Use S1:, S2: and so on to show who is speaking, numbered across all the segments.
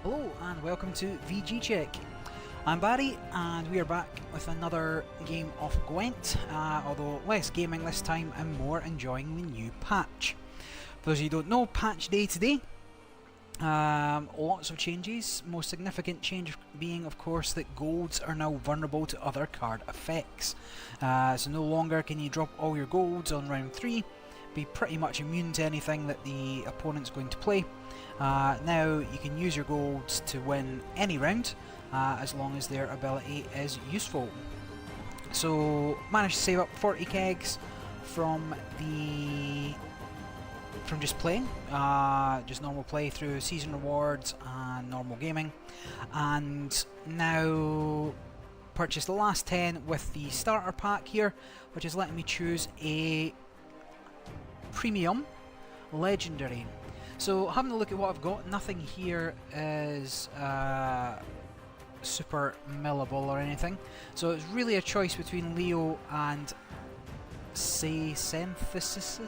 S1: Hello and welcome to VG Check. I'm Barry and we are back with another game of Gwent, although less gaming this time and more enjoying the new patch. For those of you who don't know, patch day today. Lots of changes, most significant change being of course that golds are now vulnerable to other card effects. So no longer can you drop all your golds on round 3, be pretty much immune to anything that the opponent's going to play. Now you can use your golds to win any round as long as their ability is useful. So managed to save up 40 kegs from just playing, just normal play through season rewards and normal gaming, and now purchased the last 10 with the starter pack here, which is letting me choose a premium legendary. So having a look at what I've got, nothing here is super millable or anything, so it's really a choice between Leo and say Synthesis,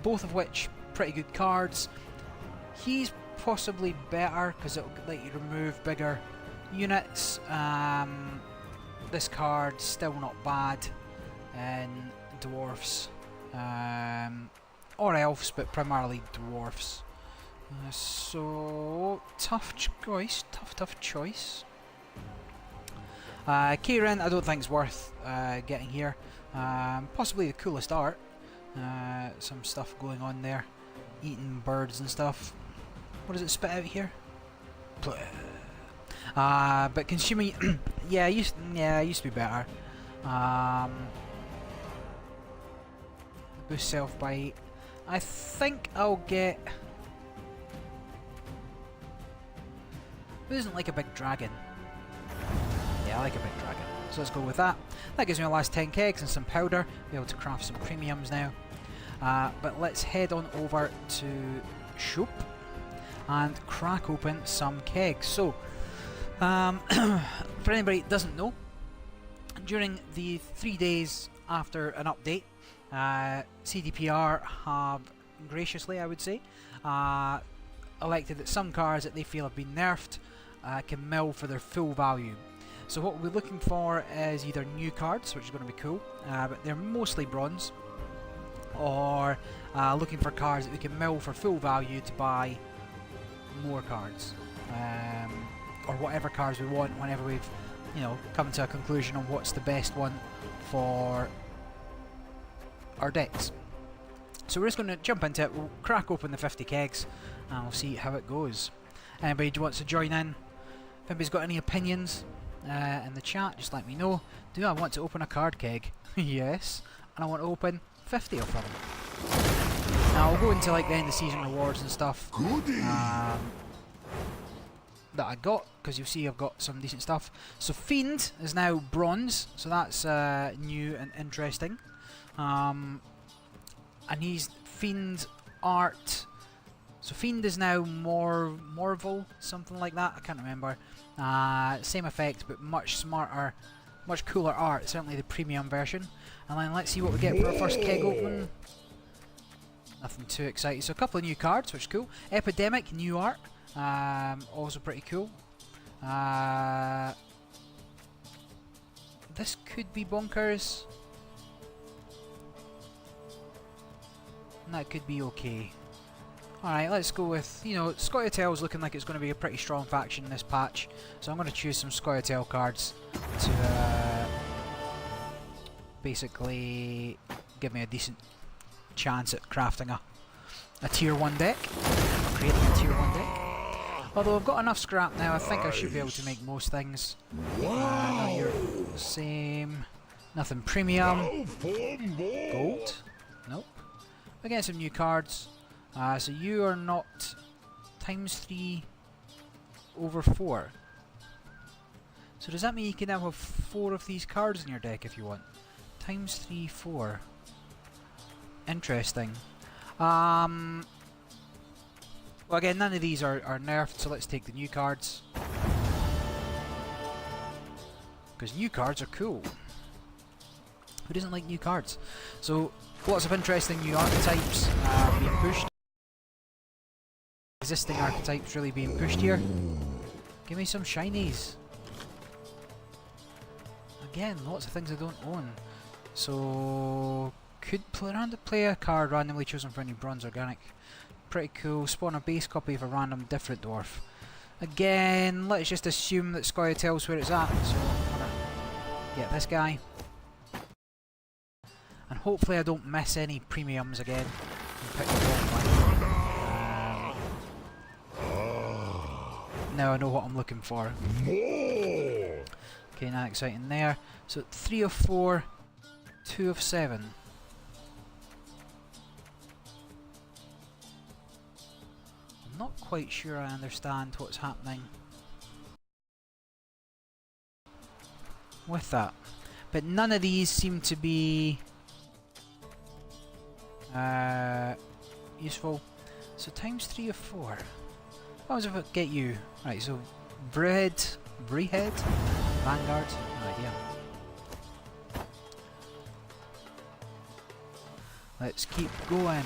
S1: both of which pretty good cards. He's possibly better because it'll let you remove bigger units. This card's still not bad in dwarfs or elves, but primarily dwarfs. So tough choice. Kieran, I don't think it's worth getting here. Possibly the coolest art. Some stuff going on there, eating birds and stuff. What does it spit out here? But consuming, yeah, it used to be better. Boost self bite. I think I'll get. Who doesn't like a big dragon? Yeah, I like a big dragon. So let's go with that. That gives me the last 10 kegs and some powder. Be able to craft some premiums now. But let's head on over to shop and crack open some kegs. So, for anybody that doesn't know, during the 3 days after an update, CDPR have graciously, I would say, elected that some cards that they feel have been nerfed can mill for their full value. So what we're looking for is either new cards, which is going to be cool, but they're mostly bronze, or looking for cards that we can mill for full value to buy more cards, or whatever cards we want whenever we've, come to a conclusion on what's the best one for our decks. So we're just going to jump into it. We'll crack open the 50 kegs and we'll see how it goes. Anybody who wants to join in, if anybody's got any opinions in the chat, just let me know. Do I want to open a card keg? Yes, and I want to open 50 of them. Now I'll go into like the end of season rewards and stuff that I got, because you'll see I've got some decent stuff. So Fiend is now bronze, so that's new and interesting. And he's Fiend art. So Fiend is now Morval, something like that. I can't remember. Same effect, but much smarter, much cooler art. Certainly the premium version. And then let's see what we get for our first keg open. Nothing too exciting. So a couple of new cards, which is cool. Epidemic, new art. Also pretty cool. This could be bonkers. That could be okay. Alright, let's go with, Scoia'tael's looking like it's going to be a pretty strong faction in this patch. So I'm going to choose some Scoia'tael cards to basically give me a decent chance at crafting a tier 1 deck. Creating a tier 1 deck. Although I've got enough scrap now, I think I should be able to make most things. Not here. Same. Nothing premium. Gold. Nope. We're getting some new cards. So you are not ×3 over 4. So does that mean you can now have 4 of these cards in your deck if you want? ×3, 4. Interesting. Well, again, none of these are nerfed, so let's take the new cards. Because new cards are cool. Who doesn't like new cards? So, lots of interesting new archetypes being pushed. existing archetypes really being pushed here. Give me some shinies. Again, lots of things I don't own. So could play a card randomly chosen for any bronze organic. Pretty cool. Spawn a base copy of a random different dwarf. Again, let's just assume that Scoia tells where it's at. So I'm gonna get this guy. And hopefully I don't miss any premiums again. And pick the wrong one. Now I know what I'm looking for. Okay, not exciting there. So 3 of 4, 2 of 7. I'm not quite sure I understand what's happening with that. But none of these seem to be useful. So times 3 of 4. What was if I get you? Right, so Brehead, Vanguard, no idea. Let's keep going.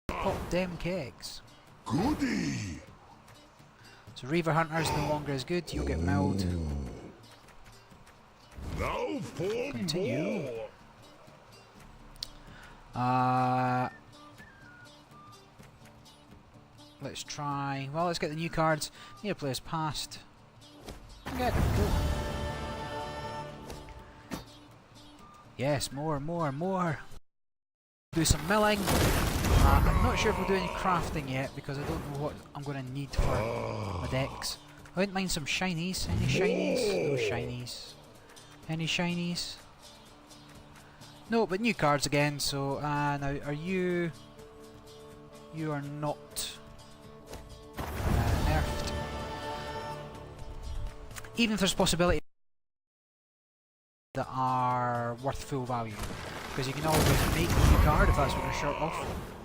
S1: Pop them kegs.
S2: Goody!
S1: So Reaver Hunter is no longer as good, you'll get milled.
S2: Now for
S1: Continue. Let's try. Well, let's get the new cards. Need a player's past. Okay, cool. Yes, more. Do some milling. I'm not sure if we'll do any crafting yet because I don't know what I'm going to need for my decks. I wouldn't mind some shinies. Any shinies? No shinies. Any shinies? No, but new cards again. So now, are you? You are not nerfed. Even if there's a possibility that are worth full value, because you can always make a new card if that's what you're short of.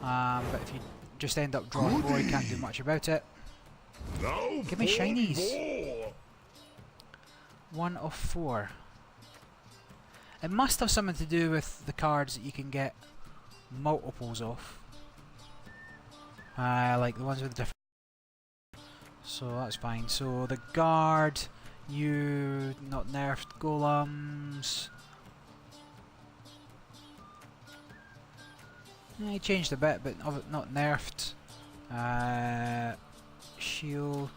S1: But if you just end up drawing more, you can't do much about it. Give me shinies. 1 of 4. It must have something to do with the cards that you can get multiples of. Like the ones with different. So that's fine. So the guard, you not nerfed. Golems. Yeah, he changed a bit, but not nerfed. Shield.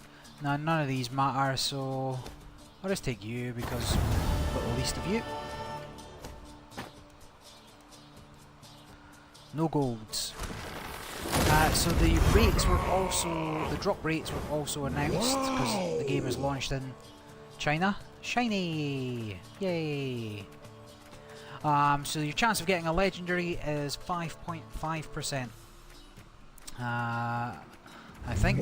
S1: No, none of these matter, so I'll just take you because I've got the least of you. No golds. So the rates were also, the drop rates were also announced because the game is launched in China. Shiny! Yay! So your chance of getting a legendary is 5.5%. I think.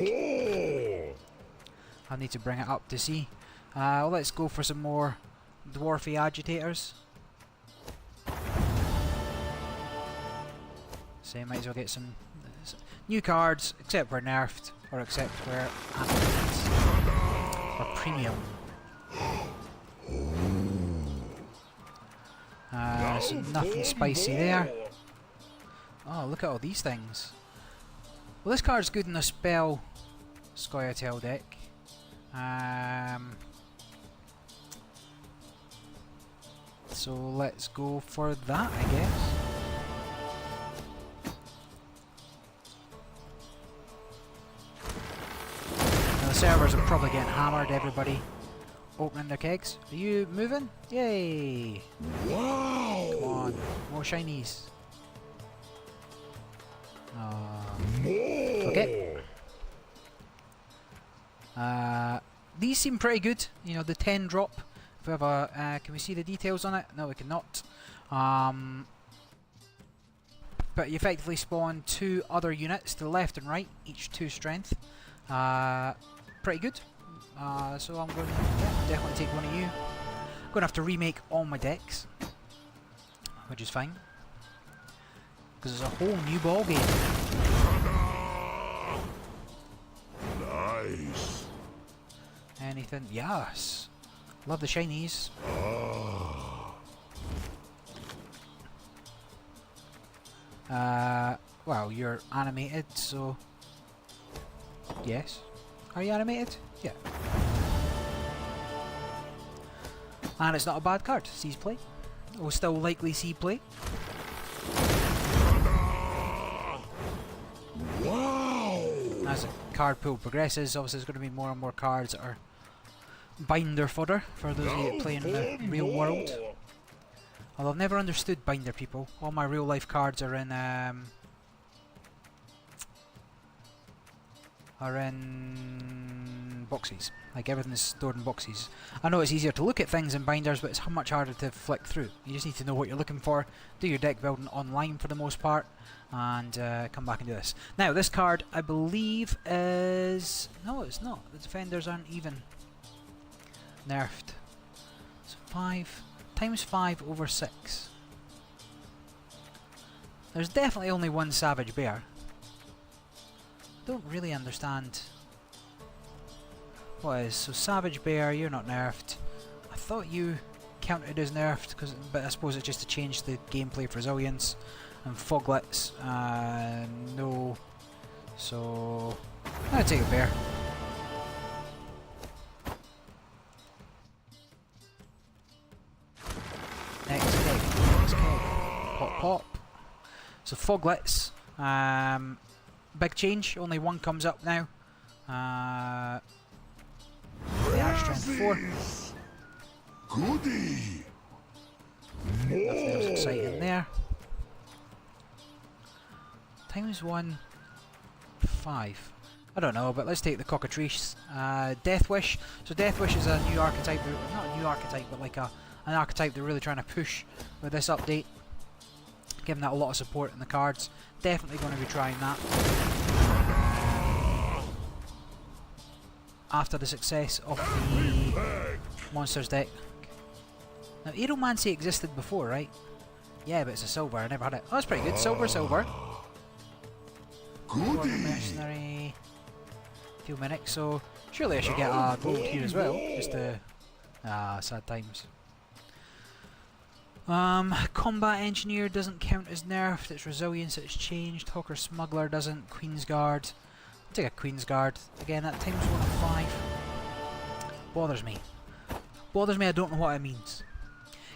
S1: I need to bring it up to see. Let's go for some more dwarfy agitators. So might as well get some new cards, except where nerfed, or except where amulets, or premium. So nothing spicy there. Oh, look at all these things. Well, this card's good in a spell Scoia'tael deck. So let's go for that, I guess. Now the servers are probably getting hammered, everybody opening their kegs. Are you moving? Yay!
S2: Wow!
S1: Come on, more shinies. Okay. These seem pretty good. You know, the 10 drop. If we have a, can we see the details on it? No, we cannot. But you effectively spawn 2 other units to the left and right, each 2 strength. Pretty good. So I'm going to definitely take one of you. I'm going to have to remake all my decks, which is fine, because it's a whole new ball game.
S2: Nice.
S1: Anything? Yes. Love the shinies. Well, you're animated, so Yes. Are you animated? Yeah. And it's not a bad card. Sees play. We'll still likely see play.
S2: Wow!
S1: As the card pool progresses, obviously there's going to be more and more cards that are binder fodder for those of you that play in the real world. Although I've never understood binder people. All my real life cards are in boxes. Like everything's stored in boxes. I know it's easier to look at things in binders, but it's much harder to flick through. You just need to know what you're looking for, do your deck building online for the most part, and come back and do this. Now this card I believe is... no, it's not. The defenders aren't even nerfed. So 5 times 5 over 6. There's definitely only one Savage Bear. Don't really understand what is. So Savage Bear, you're not nerfed. I thought you counted as nerfed, but I suppose it's just to change the gameplay for resilience. And Foglets, no. So I'm gonna take a bear. Next keg, next keg. Pop pop. So Foglets, big change, only one comes up now. The Ash Strength 4.
S2: Goody!
S1: Nothing else exciting there. Times 1, 5. I don't know, but let's take the Cockatrice. Death Wish. So Death Wish is a new archetype, not a new archetype, but like an archetype they're really trying to push with this update. Giving that a lot of support in the cards. Definitely going to be trying that. After the success of the Monsters deck. Now Aeromancy existed before, right? Yeah, but it's a silver, I never had it. Oh, that's pretty good. Silver, silver. Mercenary. Few minutes, so surely I should get a gold here as well. Just to... sad times. Combat Engineer doesn't count as nerfed, it's Resilience it's changed, Hawker Smuggler doesn't, Queen's Guard. I'll take a Queen's Guard. Again, that times 1 of 5. Bothers me. Bothers me, I don't know what it means.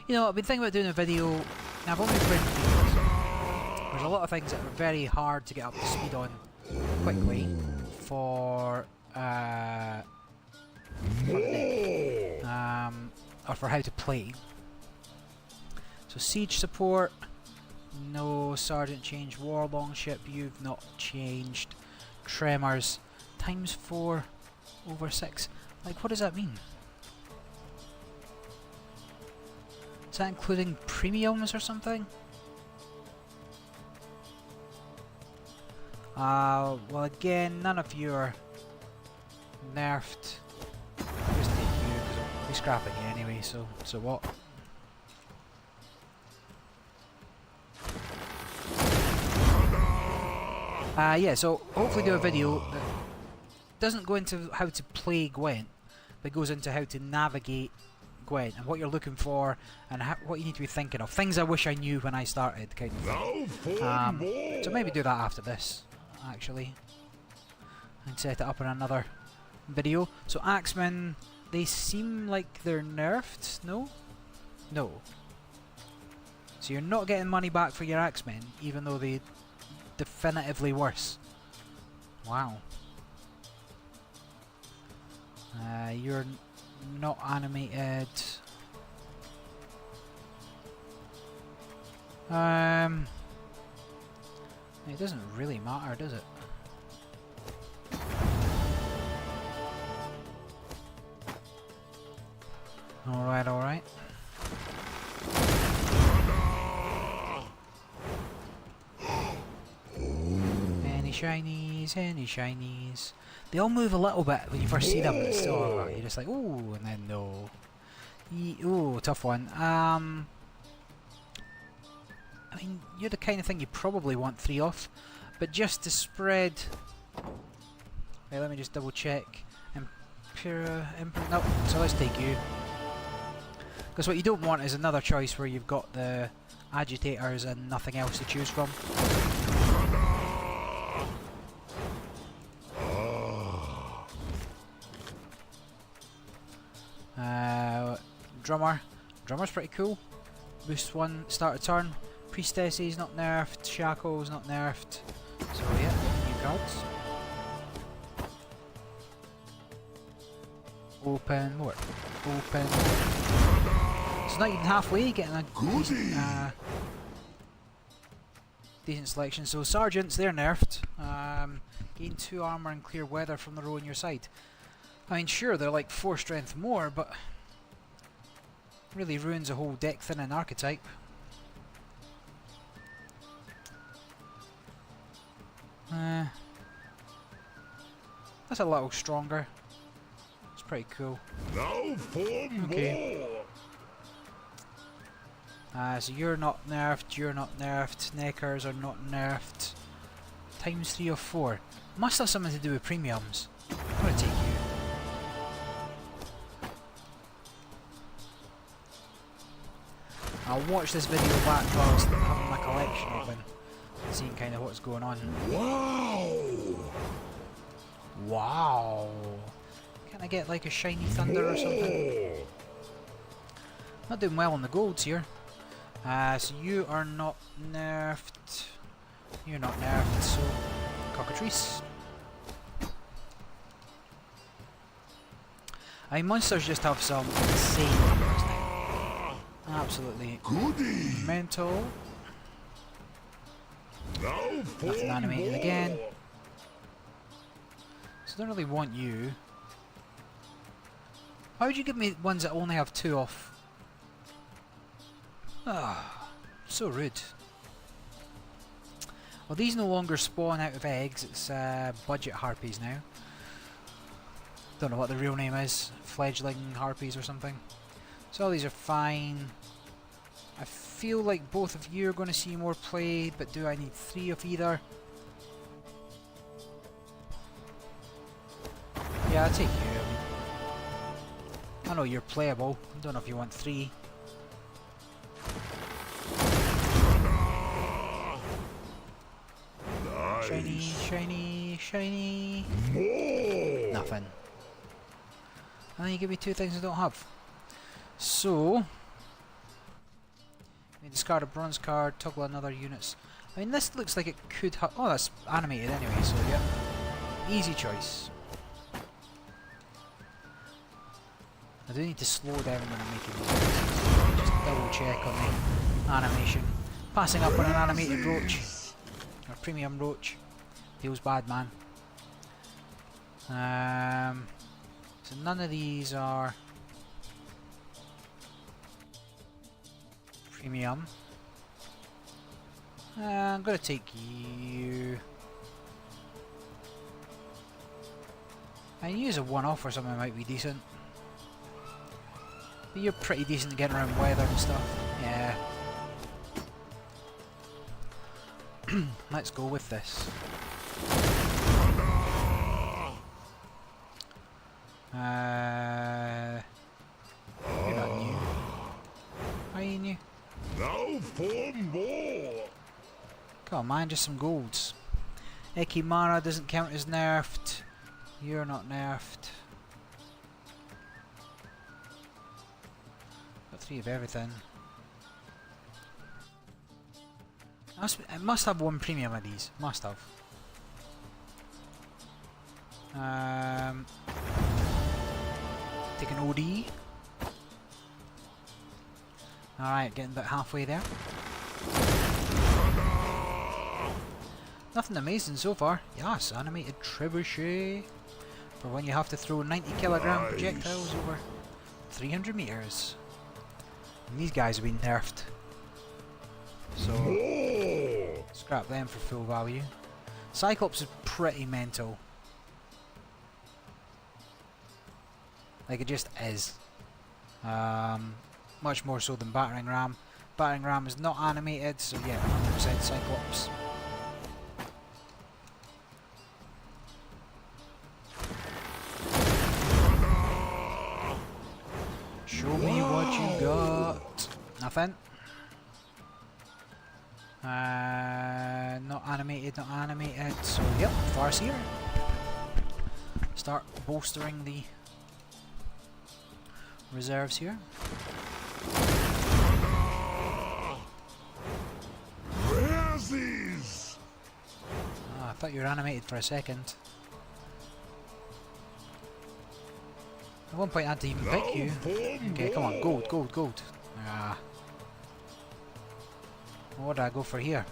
S1: You know, I've been thinking about doing a video, and I've only played videos. There's a lot of things that are very hard to get up to speed on quickly for the deck. Or for how to play. So Siege Support, no. Sergeant changed. War Longship, you've not changed. Tremors, times 4 over 6. Like, what does that mean? Is that including premiums or something? Well again, none of you are nerfed. I'll just take you because I'll be scrapping you anyway, so what? Yeah, so hopefully do a video that doesn't go into how to play Gwent, but goes into how to navigate Gwent and what you're looking for and what you need to be thinking of. Things I wish I knew when I started, kind of thing. So maybe do that after this, actually, and set it up in another video. So Axemen, they seem like they're nerfed, no? No. So you're not getting money back for your Axemen, even though they definitively worse. Wow. You're not animated. It doesn't really matter, does it? Alright, alright. Any shinies, any shinies. They all move a little bit when you first see them, but it's still, you're just like, ooh, and then no. Ooh, tough one. I mean, you're the kind of thing you probably want 3 off, but just to spread... Wait, let me just double check. Emperor, no, so let's take you. Because what you don't want is another choice where you've got the agitators and nothing else to choose from. Drummer. Drummer's pretty cool. Boost 1, start a turn. Priestesses not nerfed. Shackles not nerfed. So yeah, new cards. Open, more. Open. It's not even halfway, getting a decent selection. So sergeants, they're nerfed. Gain 2 armor and clear weather from the row on your side. I mean, sure, they're like 4 strength more, but really ruins a whole deck thinning archetype. That's a little stronger. It's pretty cool.
S2: Now for
S1: Okay.
S2: more.
S1: So you're not nerfed, you're not nerfed, Neckers are not nerfed. Times 3 of 4. Must have something to do with premiums. I'm gonna take you. I'll watch this video back while I was having my collection open, seeing kind of what's going on.
S2: Wow.
S1: Wow! Can I get like a shiny thunder or something? Not doing well on the golds here. So you are not nerfed. You're not nerfed, so cockatrice. I mean, monsters just have some insane numbers now. Absolutely
S2: Goody.
S1: mental.
S2: Now for
S1: Nothing animated again.
S2: more.
S1: So I don't really want you. Why would you give me ones that only have 2 off? Ah, so rude. Well, these no longer spawn out of eggs, it's budget harpies now. Don't know what the real name is, fledgling harpies or something. So all these are fine. I feel like both of you are going to see more play, but do I need 3 of either? Yeah, I'll take you. I know you're playable, I don't know if you want 3.
S2: Nice.
S1: Shiny, shiny, shiny.
S2: More.
S1: Nothing. And then you give me 2 things I don't have. So, you discard a bronze card, toggle another units. I mean, this looks like it could have. Oh, that's animated anyway, so yeah. Easy choice. I do need to slow down when I'm making these choices. Just double check on the animation. Passing up on an animated roach. Or premium roach. Feels bad, man. So none of these are premium. I'm gonna take you. I can use a one-off or something might be decent. But you're pretty decent at getting around weather and stuff. Yeah. Let's go with this. You're not new. Are you new?
S2: Now for more.
S1: Come on, man, just some golds. Ekimara doesn't count as nerfed. You're not nerfed. Got 3 of everything. I must have 1 premium of these. Must have. Take an OD. Alright, getting about halfway there. Nothing amazing so far. Yes, animated trebuchet. For when you have to throw 90kg projectiles over 300 meters. And these guys have been nerfed. So, scrap them for full value. Cyclops is pretty mental. Like, it just is. Much more so than Battering Ram. Battering Ram is not animated, so yeah, 100% Cyclops. Show me what you got. Nothing. Not animated, not animated. So yep, Farseer. Start bolstering the reserves here.
S2: Rarities.
S1: Oh, I thought you were animated for a second. At one point I had to even pick you. Okay, come on, gold, gold, gold. Ah. What do I go for here?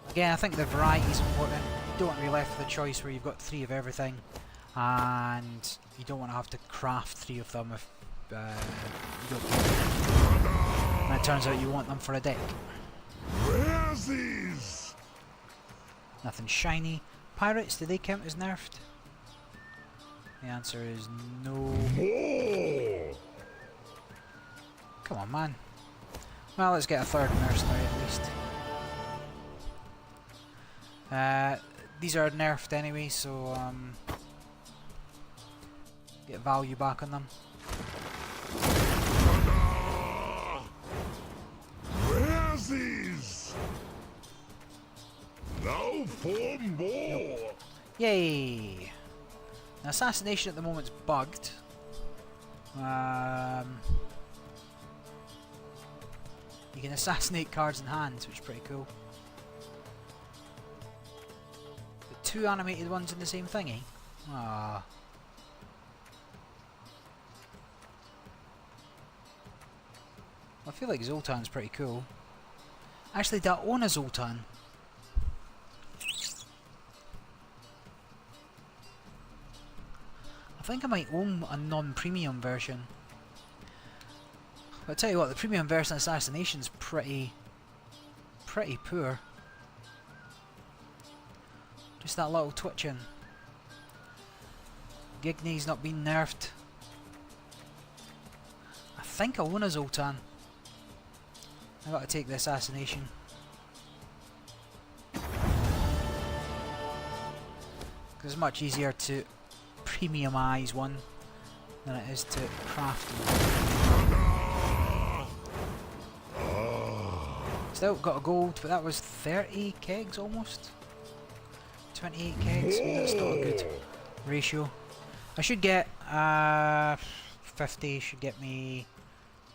S1: Again, I think the variety is important. You don't want to be left with a choice where you've got 3 of everything, and you don't want to have to craft 3 of them if you don't get them. And it turns out you want them for a deck.
S2: Rarities.
S1: Nothing shiny. Pirates, do they count as nerfed? The answer is no.
S2: More.
S1: Come on, man. Well, let's get a 3rd mercenary at least. These are nerfed anyway, so get value back on them.
S2: Rarities. Now for more.
S1: Yay! Now, assassination at the moment is bugged. You can assassinate cards in hands, which is pretty cool. But 2 animated ones in the same thingy? Ah. I feel like Zoltan's pretty cool. Actually, do I own a Zoltan? I think I might own a non-premium version. But I tell you what, the premium version of Assassination's pretty poor. Just that little twitching. Gigny's not been nerfed. I think I own a Zoltan. I gotta take the Assassination. Because it's much easier to premiumize one than it is to craft one. Still got a gold, but that was 30 kegs almost. 28 kegs, I mean, that's not a good ratio. I should get 50, should get me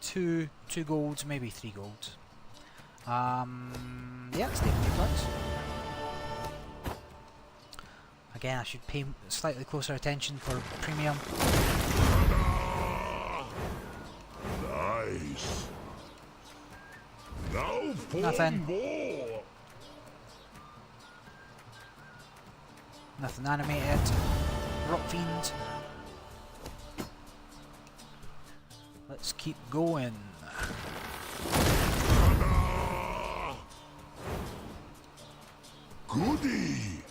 S1: two golds, maybe 3 golds. Yeah, let's take a few cards. Again, I should pay slightly closer attention for premium.
S2: Nice. Now for
S1: Nothing.
S2: more.
S1: Nothing animated. Rock Fiend. Let's keep going.
S2: Goody.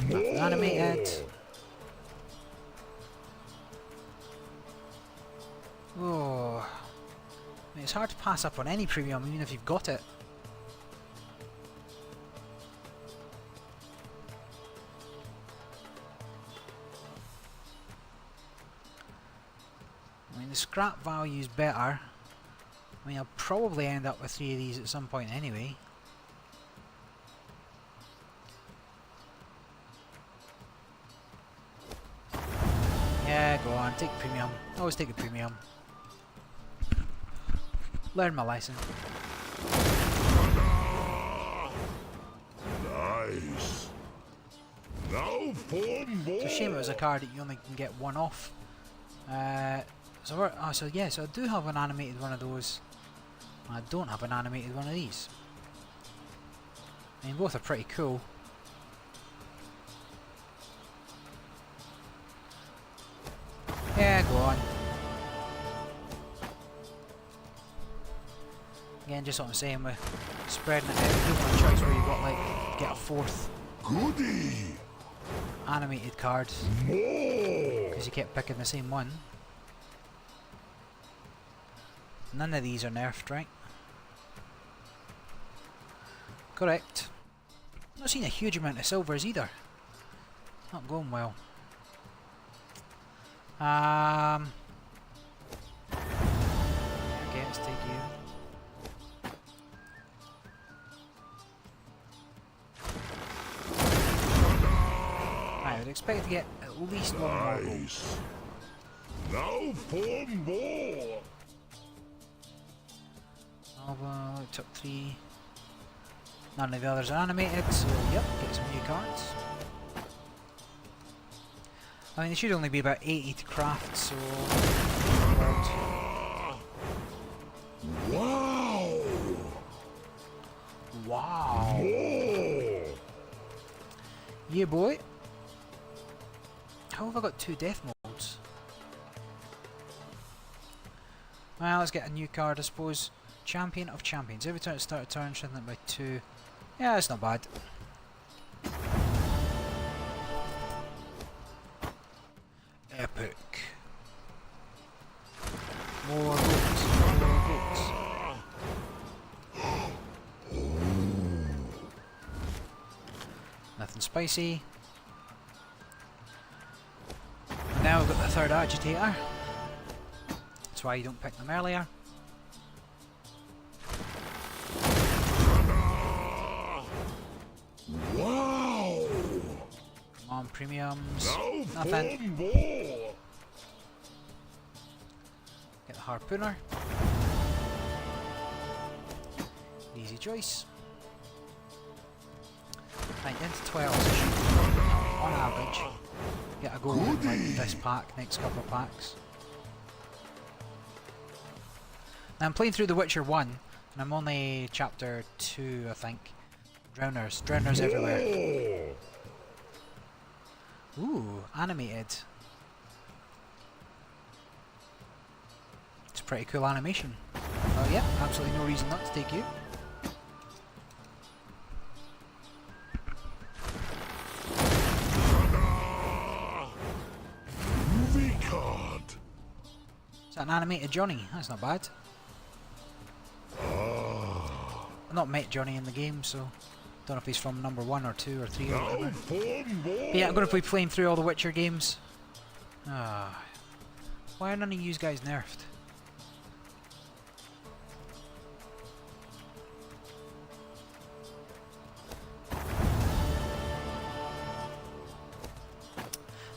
S1: Nothing animated. Oh, I mean, it's hard to pass up on any premium, even if you've got it. I mean, the scrap value is better. I mean, I'll probably end up with 3 of these at some point anyway. Yeah, go on, take the premium. Always take the premium. Learn my lesson.
S2: Nice. Now for more.
S1: It's a shame it was a card that you only can get 1 off. So I do have an animated one of those. I don't have an animated one of these. I mean, both are pretty cool. Yeah, go on. Again, just what I'm saying with spreading it out. You don't want a choice where you've got like get a 4th
S2: Goody.
S1: animated card
S2: More.
S1: because you kept picking the same one. None of these are nerfed, right? Correct. Not seen a huge amount of silvers either. Not going well. Okay, let's take you. I would expect to get at least one more gold.
S2: Nice. Now for more.
S1: Took 3. None of the others are animated, so yep, get some new cards. I mean, there should only be about 80 to craft, so...
S2: Wow.
S1: Wow!
S2: More.
S1: Yeah, boy. How have I got 2 death modes? Well, let's get a new card, I suppose. Champion of Champions. Every time it start a turn, strengthen it by 2. Yeah, that's not bad. Epic. More goats. More goats. Nothing spicy. And now we've got the third agitator. That's why you don't pick them earlier.
S2: Wow.
S1: Come on, premiums.
S2: Now
S1: Nothing.
S2: for more.
S1: Get the harpooner. Easy choice. Right, into 12. So shoot, on average, get a goal in like this pack, next couple of packs. Now I'm playing through The Witcher 1, and I'm only chapter 2, I think. Drowners. Drowners everywhere. Ooh, animated. It's a pretty cool animation. Oh yeah, absolutely no reason not to take you.
S2: Movie card.
S1: Is that an animated Johnny? That's not bad. I've not met Johnny in the game, so don't know if he's from number 1 or 2 or 3 or
S2: Now
S1: whatever.
S2: for more.
S1: But yeah, I'm going to be playing through all the Witcher games. Ah, why are none of you guys nerfed?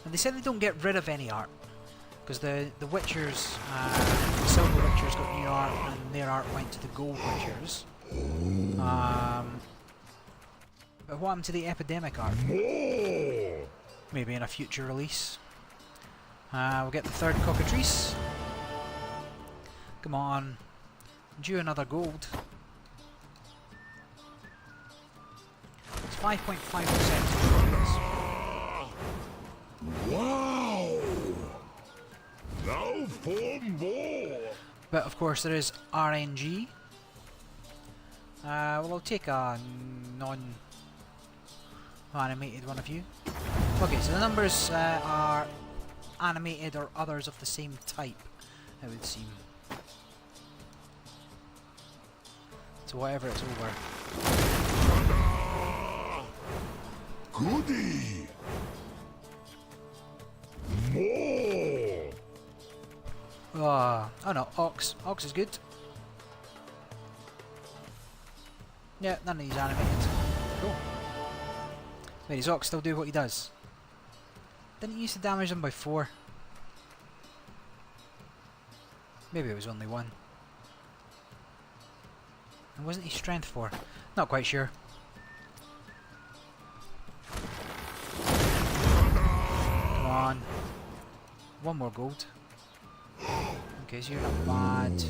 S1: And they said they don't get rid of any art, because the Witchers, the Silver Witchers got new art, and their art went to the Gold Witchers. But what happened to the Epidemic art?
S2: More.
S1: Maybe in a future release. We'll get the third cockatrice. Come on. Due another gold. It's 5.5%.
S2: Wow. Now for more.
S1: But of course there is RNG. Well, I'll take a non-animated one of you. Okay, so the numbers are animated or others of the same type, it would seem. So whatever it's over.
S2: Goody. More.
S1: Oh no, Ox. Ox is good. Yeah, none of these animated. Cool. Wait, does Ox still do what he does? Didn't he used to damage them by 4? Maybe it was only 1. And wasn't he strength 4? Not quite sure. Come on. 1 more gold. Okay, so you're not bad.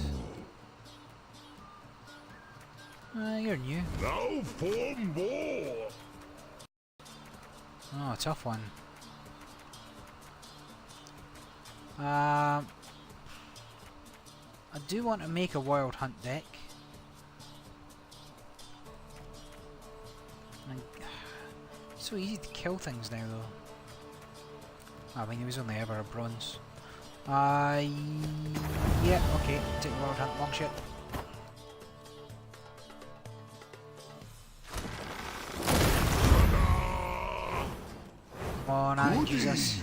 S1: You're new.
S2: Now for more.
S1: Oh, tough one. I do want to make a Wild Hunt deck. And it's so easy to kill things now, though. I mean, he was only ever a bronze. Yeah, okay. Take the Wild Hunt long shit. Come on, Aaron, Jesus.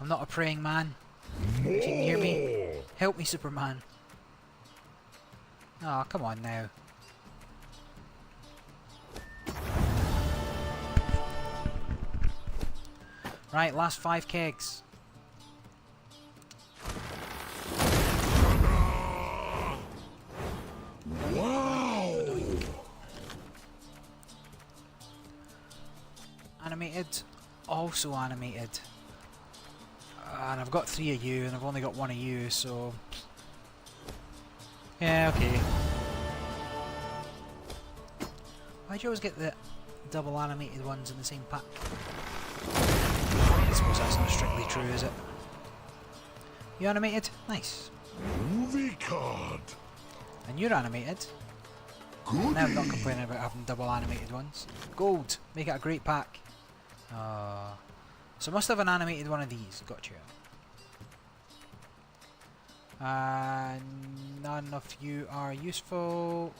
S1: I'm not a praying man. If you can hear me, help me, Superman. Oh, come on now. Right, last 5 kegs.
S2: Wow!
S1: Animated. Also animated. And I've got 3 of you, and I've only got 1 of you, so... yeah, okay. Why do you always get the double animated ones in the same pack? I suppose that's not strictly true, is it? You animated? Nice.
S2: Movie card.
S1: And you're animated.
S2: Goodie.
S1: Now I'm not complaining about having double animated ones. Gold. Make it a great pack. So must have an animated one of these. Gotcha. None of you are useful.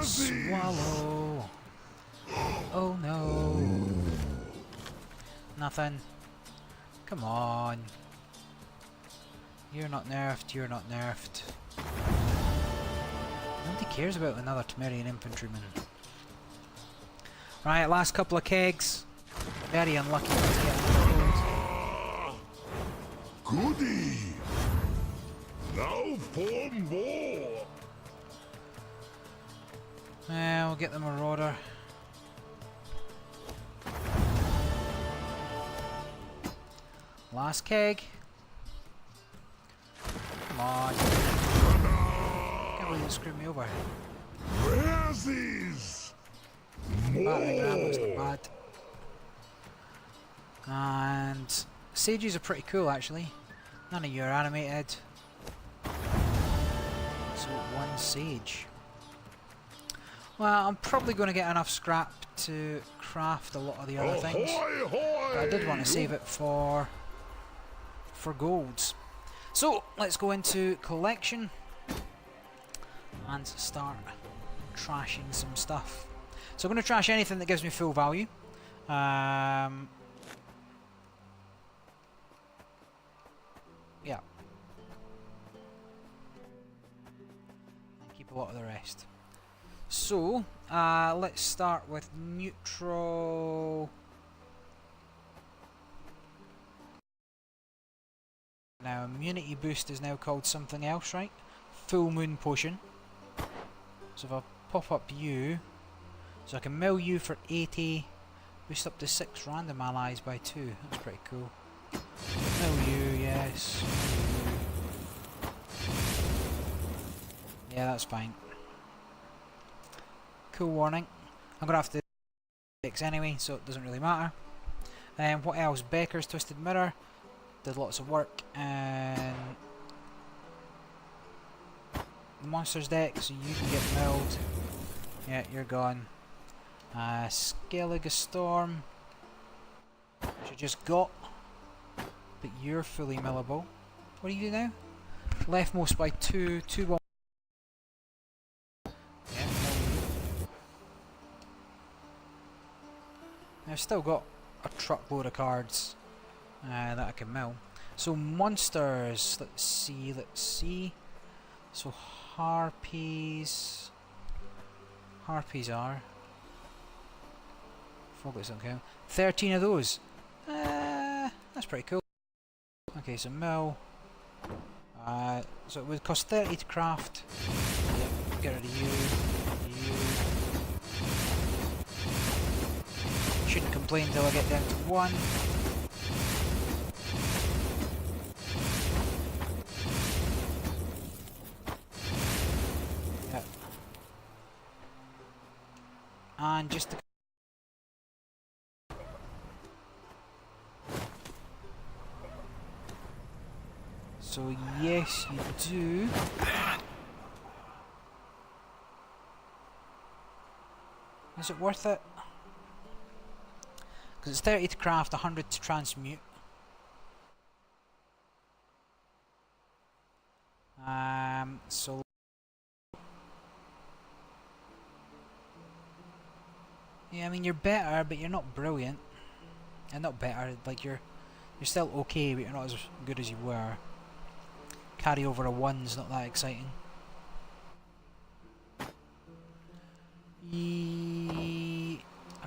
S1: Swallow. Oh no. Nothing. Come on. You're not nerfed, you're not nerfed. Nobody cares about another Temerian infantryman. Right, last couple of kegs. Very unlucky not to get another gold.
S2: Goodie. Now for more.
S1: We'll get the Marauder. Last keg. Come on. Can't believe you screwed me over.
S2: Razzies.
S1: Battering ram
S2: More.
S1: was not bad. And sages are pretty cool actually. None of you are animated. So 1 sage. Well, I'm probably going to get enough scrap to craft a lot of the other things. But I did want to save it for golds. So let's go into collection and start trashing some stuff. So I'm going to trash anything that gives me full value. Yeah. Keep a lot of the rest. So let's start with neutral. Now immunity boost is now called something else, right? Full moon potion. So if I pop up you, so I can mill you for 80, boost up to 6 random allies by 2. That's pretty cool. Mill you, yes. Yeah, that's fine. Cool warning. I'm gonna have to fix anyway, so it doesn't really matter. What else? BEKKER'S Twisted Mirror did lots of work, and the monsters deck, so you can get milled. Yeah, you're gone. SKELLIGE Storm, which I just got, but you're fully millable. What do you do now? Leftmost by 2, 2-1. I've still got a truckload of cards that I can mill. So monsters, let's see. So harpies are. Focus on count. 13 of those. That's pretty cool. Okay, so mill. So it would cost 30 to craft. Yep, get rid of you. Shouldn't complain until I get down to 1. Yep. And just to so yes, you do. Is it worth it? Because it's 30 to craft, 100 to transmute. So yeah, I mean you're better, but you're not brilliant, and not better. Like you're still okay, but you're not as good as you were. carry over a 1's not that exciting. I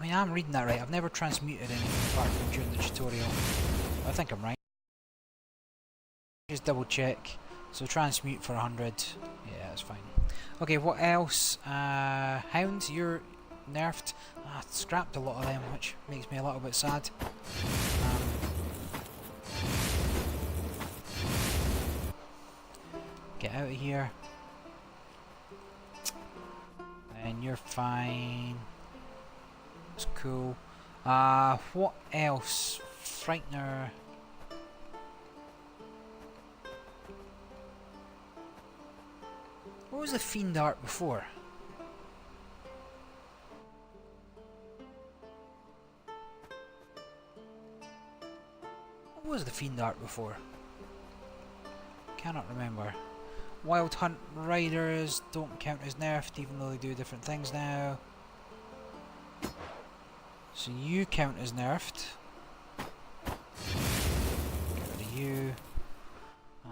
S1: mean, I'm reading that right. I've never transmuted anything apart from during the tutorial. I think I'm right. Just double check. So transmute for 100. Yeah, that's fine. Okay, what else? Hound, you're nerfed. I scrapped a lot of them, which makes me a little bit sad. Get out of here. And you're fine. That's cool. What else? Frightener. What was the Fiend art before? What was the Fiend art before? Cannot remember. Wild Hunt Riders don't count as nerfed even though they do different things now. So you count as nerfed. Get rid of you.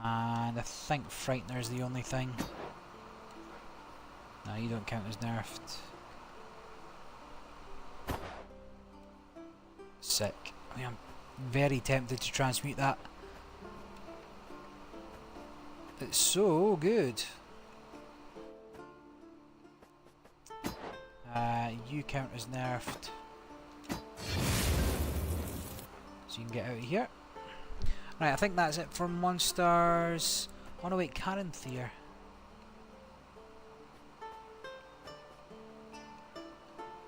S1: And I think Frightener is the only thing. No, you don't count as nerfed. Sick. I mean, I'm very tempted to transmute that. It's so good. You count as nerfed. So you can get out of here. Right, I think that's it for monsters. Oh no, wait, Caranthier.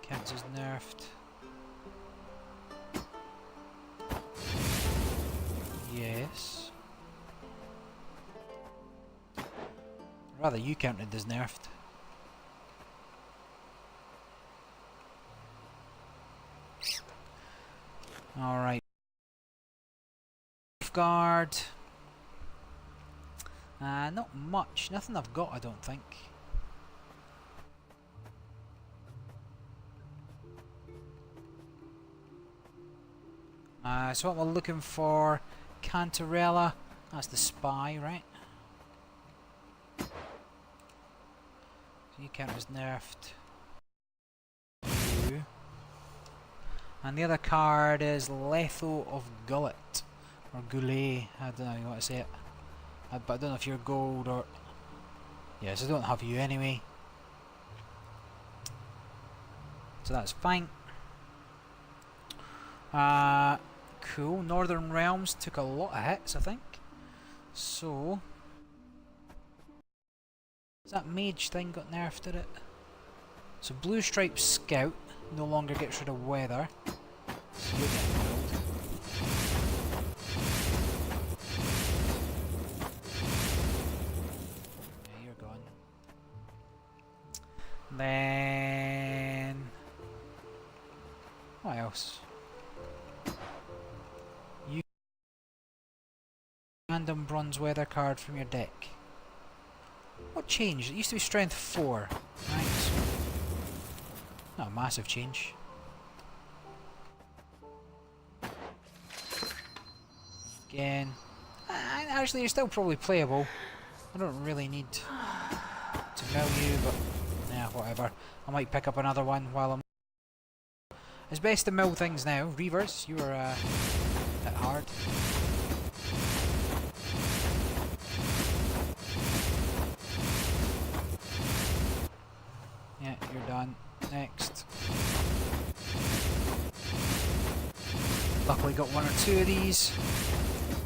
S1: Counts as nerfed. Yes. Rather you counted as nerfed. Alright. Guard. Not much. Nothing I've got, I don't think. So what we're looking for, Cantarella. That's the spy, right? So you count as nerfed. You. And the other card is Letho of Gullet. Or Goulet, I don't know how you want to say it. But I don't know if you're gold or... Yes, I don't have you anyway. So that's fine. Cool. Northern Realms took a lot of hits, I think. So... Has that mage thing got nerfed at it? So Blue Stripe Scout no longer gets rid of weather. So you're getting killed. Yeah, you're gone. Then... What else? You random bronze weather card from your deck. What changed? It used to be strength 4, right? So not a massive change. Again, actually, you're still probably playable. I don't really need to mill you, but yeah, whatever. I might pick up another one while I'm. It's best to mill things now. Reavers, you were hit hard. Yeah, you're done. Next. Luckily got one or two of these.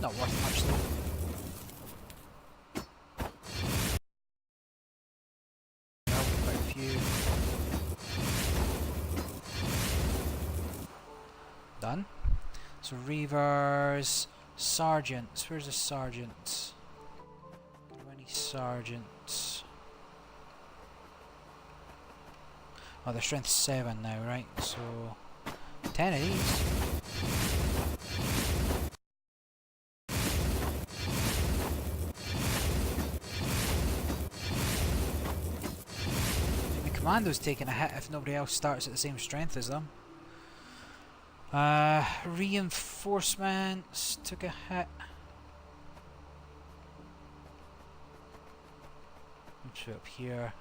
S1: Not worth much though. No, quite a few. Done. So Reavers, Sergeants. Where's the Sergeants? Do any Sergeants? Oh, they're strength 7 now, right? So 10 of these. The commando's taking a hit if nobody else starts at the same strength as them. Reinforcements took a hit. Through up here.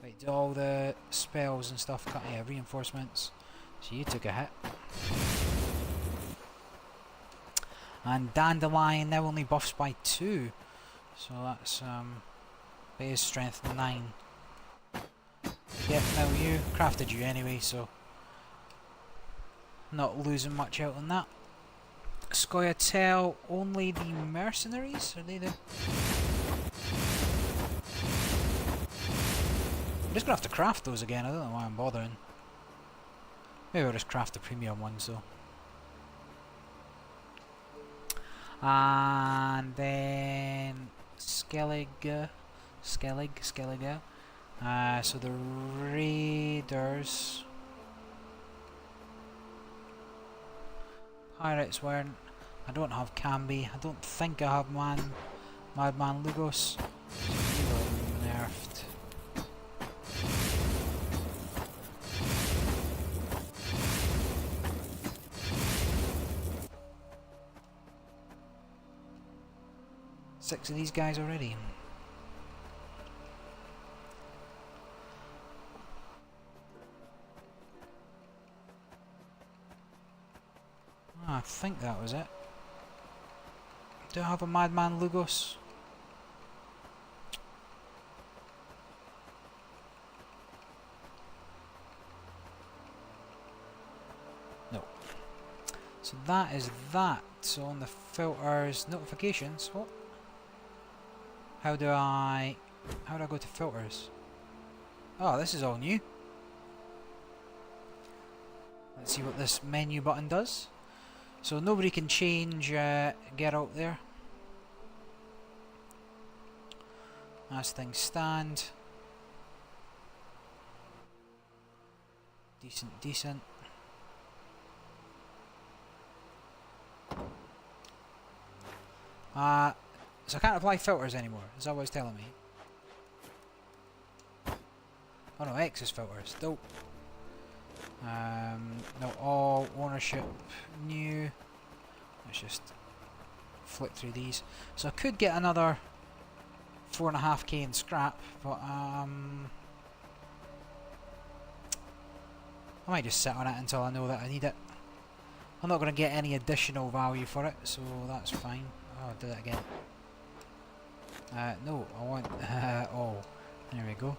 S1: Right, do all the spells and stuff cut? Yeah, reinforcements. So you took a hit. And Dandelion now only buffs by 2. So that's base strength 9. Yeah, now you crafted you anyway, so not losing much out on that. Scoia'tael, only the mercenaries? Are they the... I'm just gonna have to craft those again, I don't know why I'm bothering. Maybe I'll just craft the premium ones though. And then Skellige. So the raiders. Pirates weren't. I don't have Camby. I don't think I have Madman Lugos. You were nerfed. Six of these guys already. I think that was it. Do I have a Madman Lugos? No. So that is that. So on the filters, notifications, what? How do I go to filters? Oh, this is all new. Let's see what this menu button does. So nobody can change Geralt there. As things stand. Decent. So I can't apply filters anymore, is that what it's telling me? Oh no, X is filters, dope. No, all ownership, new. Let's just flip through these. So I could get another 4.5k in scrap, but I might just sit on it until I know that I need it. I'm not going to get any additional value for it, so that's fine. Oh, I'll do that again. No, I want... oh, there we go.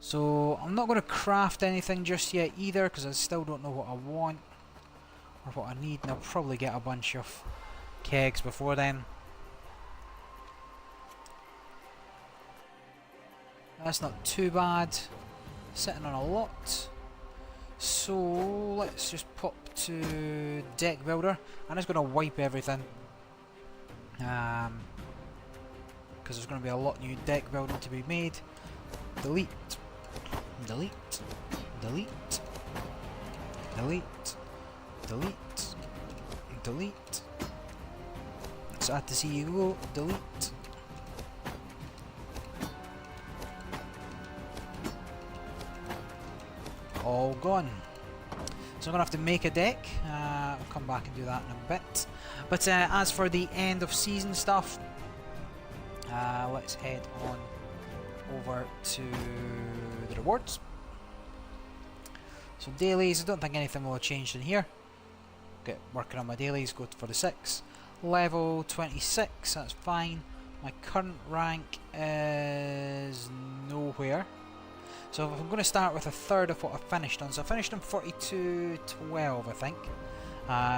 S1: So, I'm not going to craft anything just yet either, because I still don't know what I want, or what I need, and I'll probably get a bunch of kegs before then. That's not too bad. Sitting on a lot. So, let's just pop to deck builder. I'm just going to wipe everything. Because there's going to be a lot new deck building to be made. Delete. Delete. Delete. Delete. Delete. Delete. Sad to see you go. Delete. All gone. So I'm going to have to make a deck. I'll come back and do that in a bit. But as for the end of season stuff, let's head on over to the rewards. So dailies, I don't think anything will have changed in here. Get working on my dailies, go for the 6. Level 26, that's fine. My current rank is nowhere. So if I'm going to start with a third of what I finished on. So I finished on 4212, I think.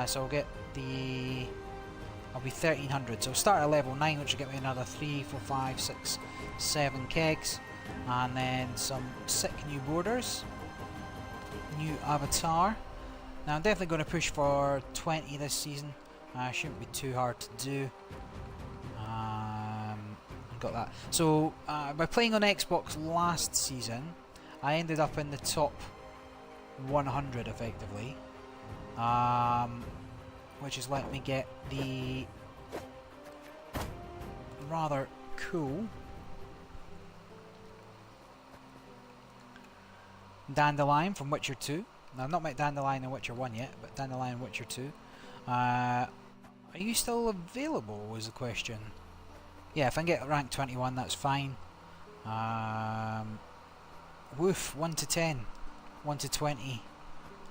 S1: So I'll get the... I'll be 1300. So I'll start at level 9, which will get me another 3, 4, 5, 6, 7 kegs. And then some sick new borders. New avatar. Now I'm definitely going to push for 20 this season. Shouldn't be too hard to do. Got that. So by playing on Xbox last season, I ended up in the top 100 effectively, which has let me get the rather cool Dandelion from Witcher 2. Now I've not met Dandelion in Witcher 1 yet, but Dandelion in Witcher 2. I Are you still available, was the question. Yeah, if I can get rank 21, that's fine. Woof, 1 to 10, 1 to 20,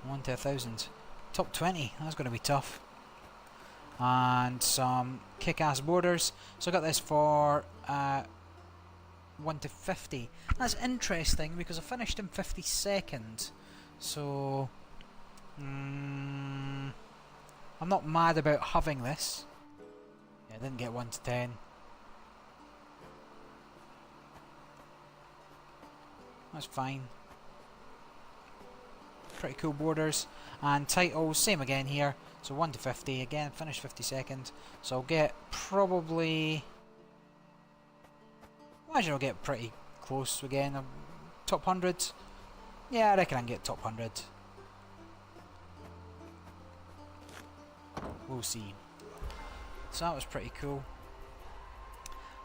S1: 1 to 1000. Top 20, that's going to be tough. And some kick-ass borders. So I got this for 1 to 50. That's interesting because I finished in 52nd. So I'm not mad about having this. Yeah, I didn't get 1 to 10. That's fine. Pretty cool borders. And titles, same again here. So 1 to 50, again, finished 52nd. So I'll get probably... imagine I'll get pretty close again. Top 100. Yeah, I reckon I can get top 100. We'll see. So that was pretty cool.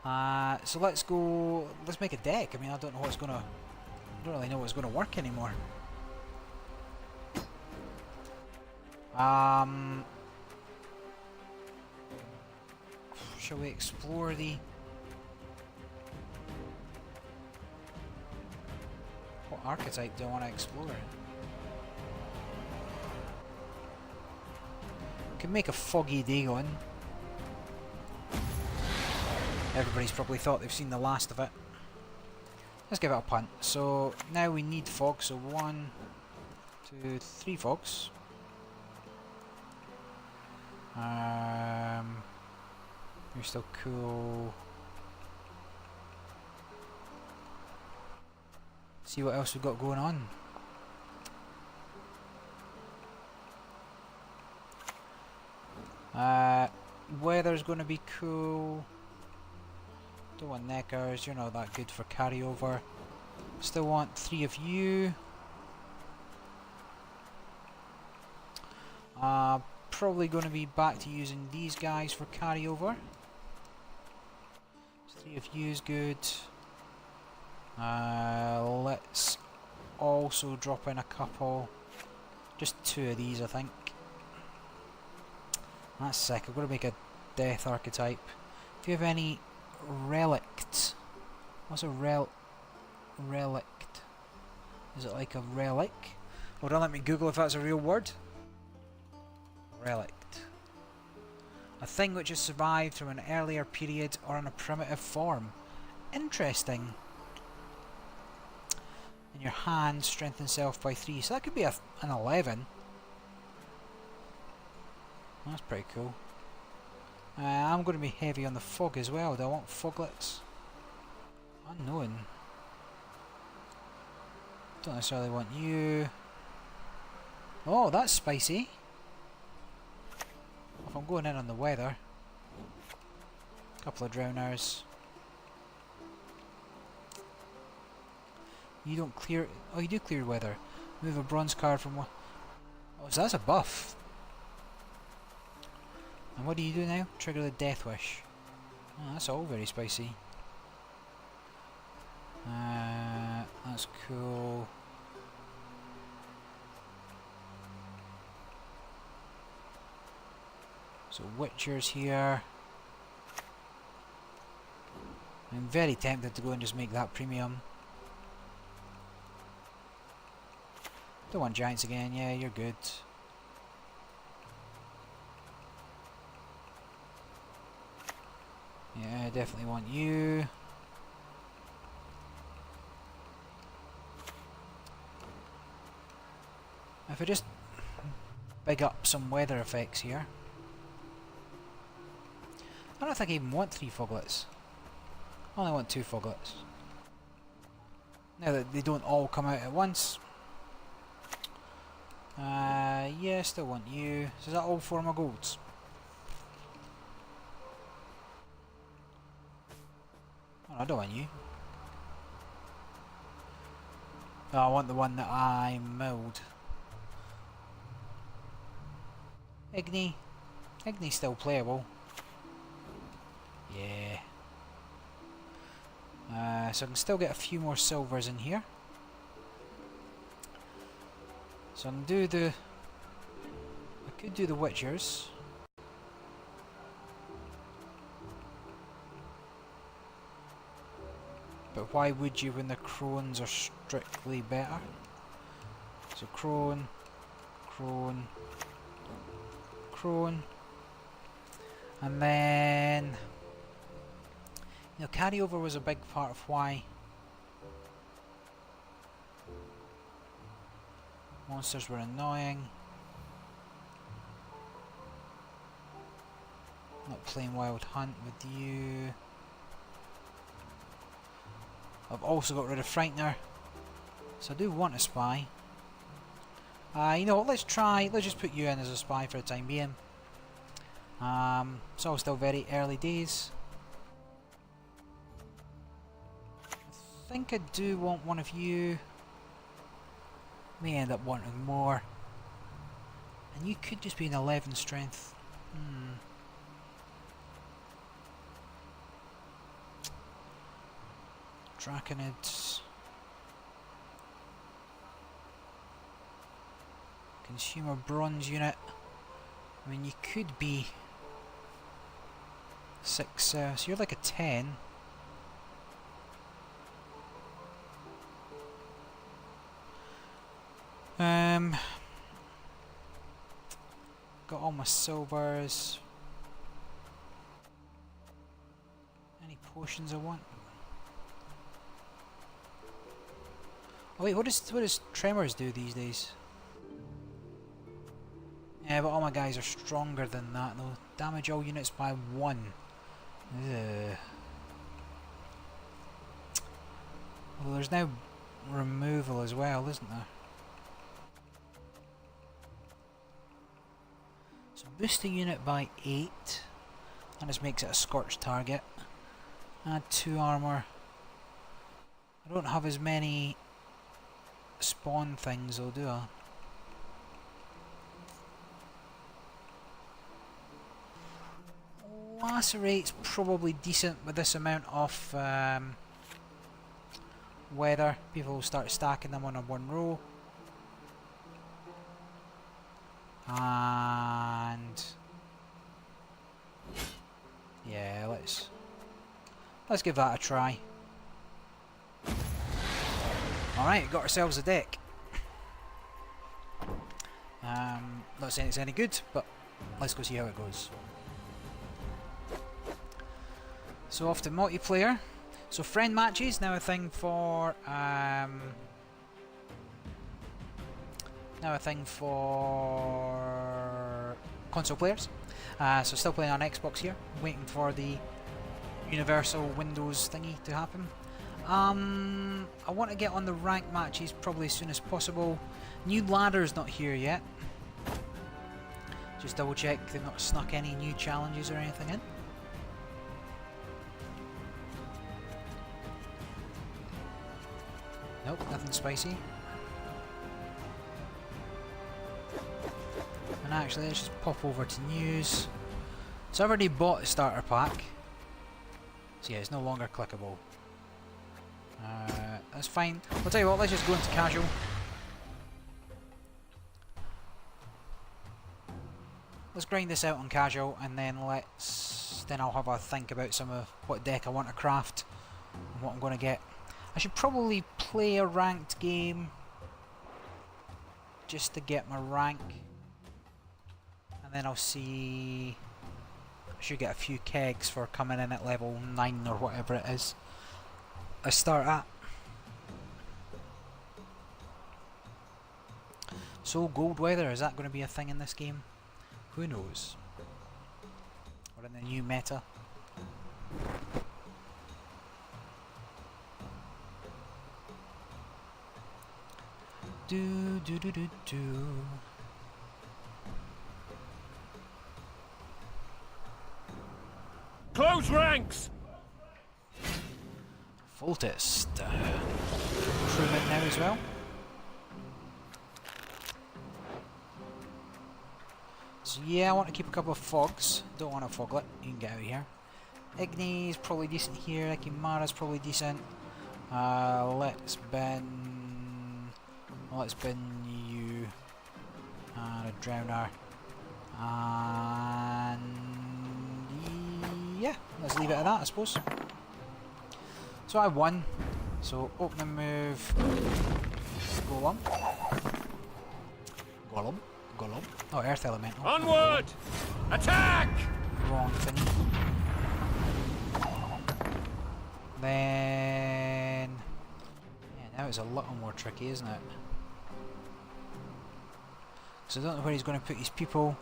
S1: So let's go... let's make a deck. I mean, I don't know what's gonna... I don't really know what's gonna work anymore. Shall we explore the... what archetype do I want to explore? Can make a foggy dagon. Everybody's probably thought they've seen the last of it. Let's give it a punt. So now we need fog, so 1, 2, 3 fogs. You're still cool. See what else we've got going on. Weather's going to be cool. Don't want neckers, you're not that good for carryover. Still want 3 of you. Probably going to be back to using these guys for carryover. So 3 of you is good. Let's also drop in a couple. Just 2 of these, I think. That's sick. I'm going to make a death archetype. If you have any relict. What's a relict? Is it like a relic? Hold on, let me Google if that's a real word. Relict. A thing which has survived from an earlier period or in a primitive form. Interesting. In your hand, strengthen self by 3. So that could be an 11. That's pretty cool. I'm going to be heavy on the fog as well. Do I want foglets? Unknown. Don't necessarily want you. Oh, that's spicy. If I'm going in on the weather. Couple of drowners. You don't clear... oh, you do clear weather. Move a bronze card from one... oh, so that's a buff. And what do you do now? Trigger the death wish. Oh, that's all very spicy. That's cool. So Witcher's here. I'm very tempted to go and just make that premium. Don't want giants again. Yeah, you're good. Yeah, I definitely want you. If I just big up some weather effects here. I don't think I even want 3 foglets. I only want 2 foglets. Now that they don't all come out at once. Yeah, still want you. So is that all 4 of my golds? Oh, I don't want you. Oh, I want the one that I milled. Igni. Igni's still playable. Yeah. So I can still get a few more silvers in here. So I can do the... I could do the Witchers. why would you when the crones are strictly better? So crone, crone, crone, and then you know, carryover was a big part of why monsters were annoying. Not playing Wild Hunt with you. I've also got rid of Frightener, so I do want a spy. You know what, let's just put you in as a spy for the time being. It's all still very early days. I think I do want one of you. May end up wanting more. And you could just be an 11 strength. Draconids. Consumer bronze unit. I mean, you could be 6, so you're like a 10. Got all my silvers. Any potions I want? Oh wait, what does Tremors do these days? Yeah, but all my guys are stronger than that though. Damage all units by 1. Ugh. Well, there's now removal as well, isn't there? So boost a unit by 8. That just makes it a scorched target. Add 2 armor. I don't have as many spawn things though, do I? Lacerate's probably decent with this amount of weather. People will start stacking them on a 1 row. And yeah, let's give that a try. Alright, got ourselves a deck. Not saying it's any good, but let's go see how it goes. So off to multiplayer. So friend matches now a thing for console players. So still playing on Xbox here, waiting for the universal Windows thingy to happen. I want to get on the rank matches probably as soon as possible. New ladder's not here yet. Just double check they've not snuck any new challenges or anything in. Nope, nothing spicy. And actually, let's just pop over to news. So I've already bought a starter pack. So yeah, it's no longer clickable. That's fine. I'll tell you what, let's just go into casual. Let's grind this out on casual, and then I'll have a think about some of what deck I want to craft and what I'm going to get. I should probably play a ranked game just to get my rank, and then I'll see. I should get a few kegs for coming in at level 9 or whatever it is I start at. So gold weather, is that going to be a thing in this game? Who knows? Or in the new meta? Do do do do do.
S3: Close ranks!
S1: Voltist. Crewman now as well. So yeah, I want to keep a couple of fogs. Don't want a foglet. You can get out of here. Igni's probably decent here. Ikimara's probably decent. Let's bin you. And a drowner. And yeah, let's leave it at that, I suppose. So I won. So opening move, Golem. Golem. Golem. Oh, Earth Elemental.
S3: Onward! Attack!
S1: Wrong thing. Then... yeah, now it's a little more tricky, isn't it? So I don't know where he's going to put his people.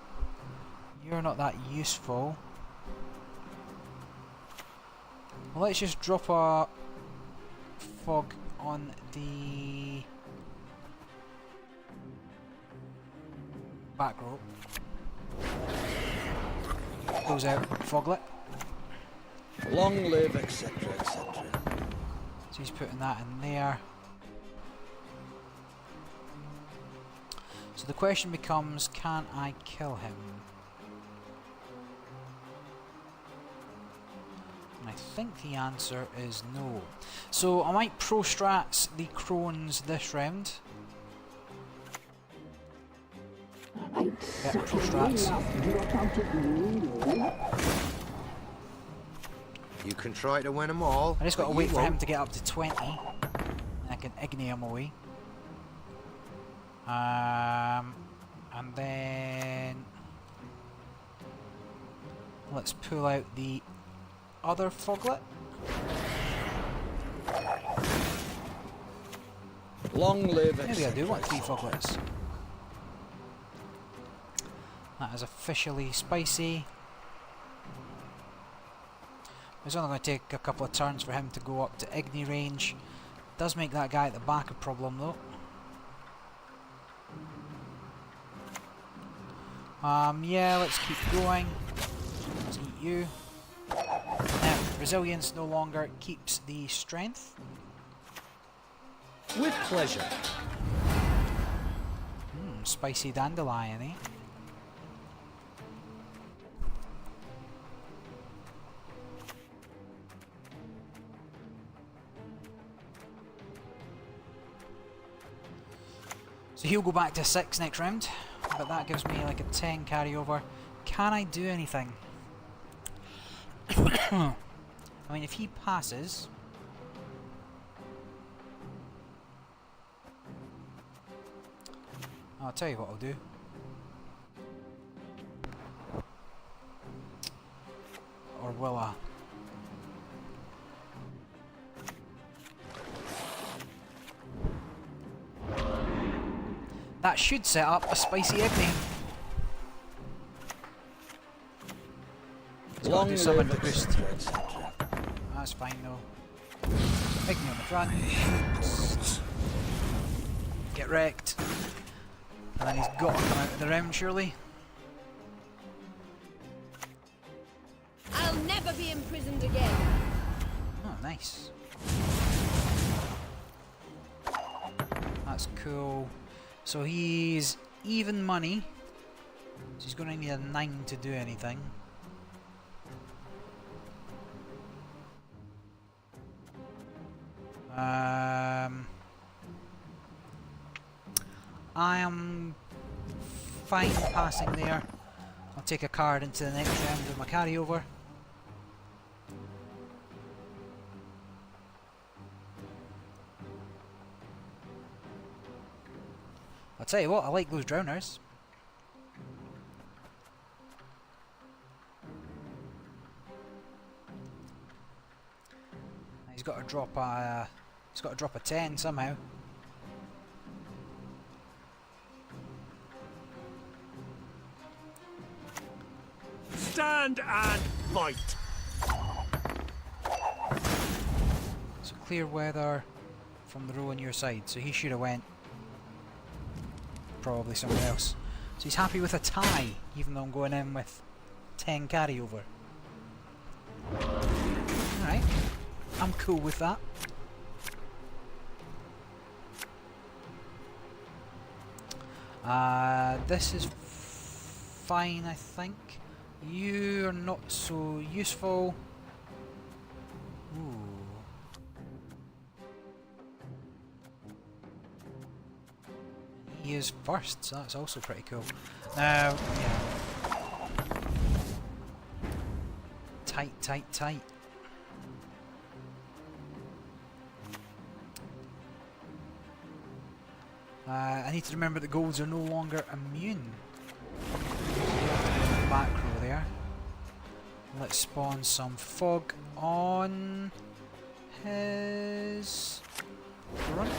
S1: You're not that useful. Well, let's just drop a fog on the back rope. Goes out, foglet.
S4: Long live, etc., etc.
S1: So he's putting that in there. So the question becomes, can I kill him? And I think the answer is no. So I might pro-strats the crones this round. Yeah, pro-strats.
S4: You can try to win them all.
S1: I just got to wait for him to get up to 20. And I can ignite him away. And then let's pull out the other foglet.
S4: Long live,
S1: Maybe I do want 3 foglets. That is officially spicy. It's only going to take a couple of turns for him to go up to Igni range. Does make that guy at the back a problem though. Yeah, let's keep going. Let's eat you. Now, resilience no longer keeps the strength.
S4: With pleasure.
S1: Spicy dandelion, eh? So he'll go back to 6 next round, but that gives me like a 10 carryover. Can I do anything? I mean, if he passes... I'll tell you what I'll do. Or will I? That should set up a spicy Igni. It's got to do something to boost. That's fine though. Igni on the front. Get wrecked. And then he's got to come out of the round, surely.
S5: I'll never be imprisoned again.
S1: Oh, nice. That's cool. So he's even money. So he's going to need a 9 to do anything. I am fine passing there. I'll take a card into the next round with my carryover. I'll tell you what, I like those drowners. He's got to drop a 10 somehow.
S3: Stand and fight!
S1: So clear weather from the row on your side, so he should have went probably somewhere else. So he's happy with a tie, even though I'm going in with 10 carryover. Alright, I'm cool with that. This is fine, I think. You're not so useful. Ooh. He is first, so that's also pretty cool. Now, yeah. Tight, tight, tight. I need to remember that golds are no longer immune. Back row there. Let's spawn some fog on his front.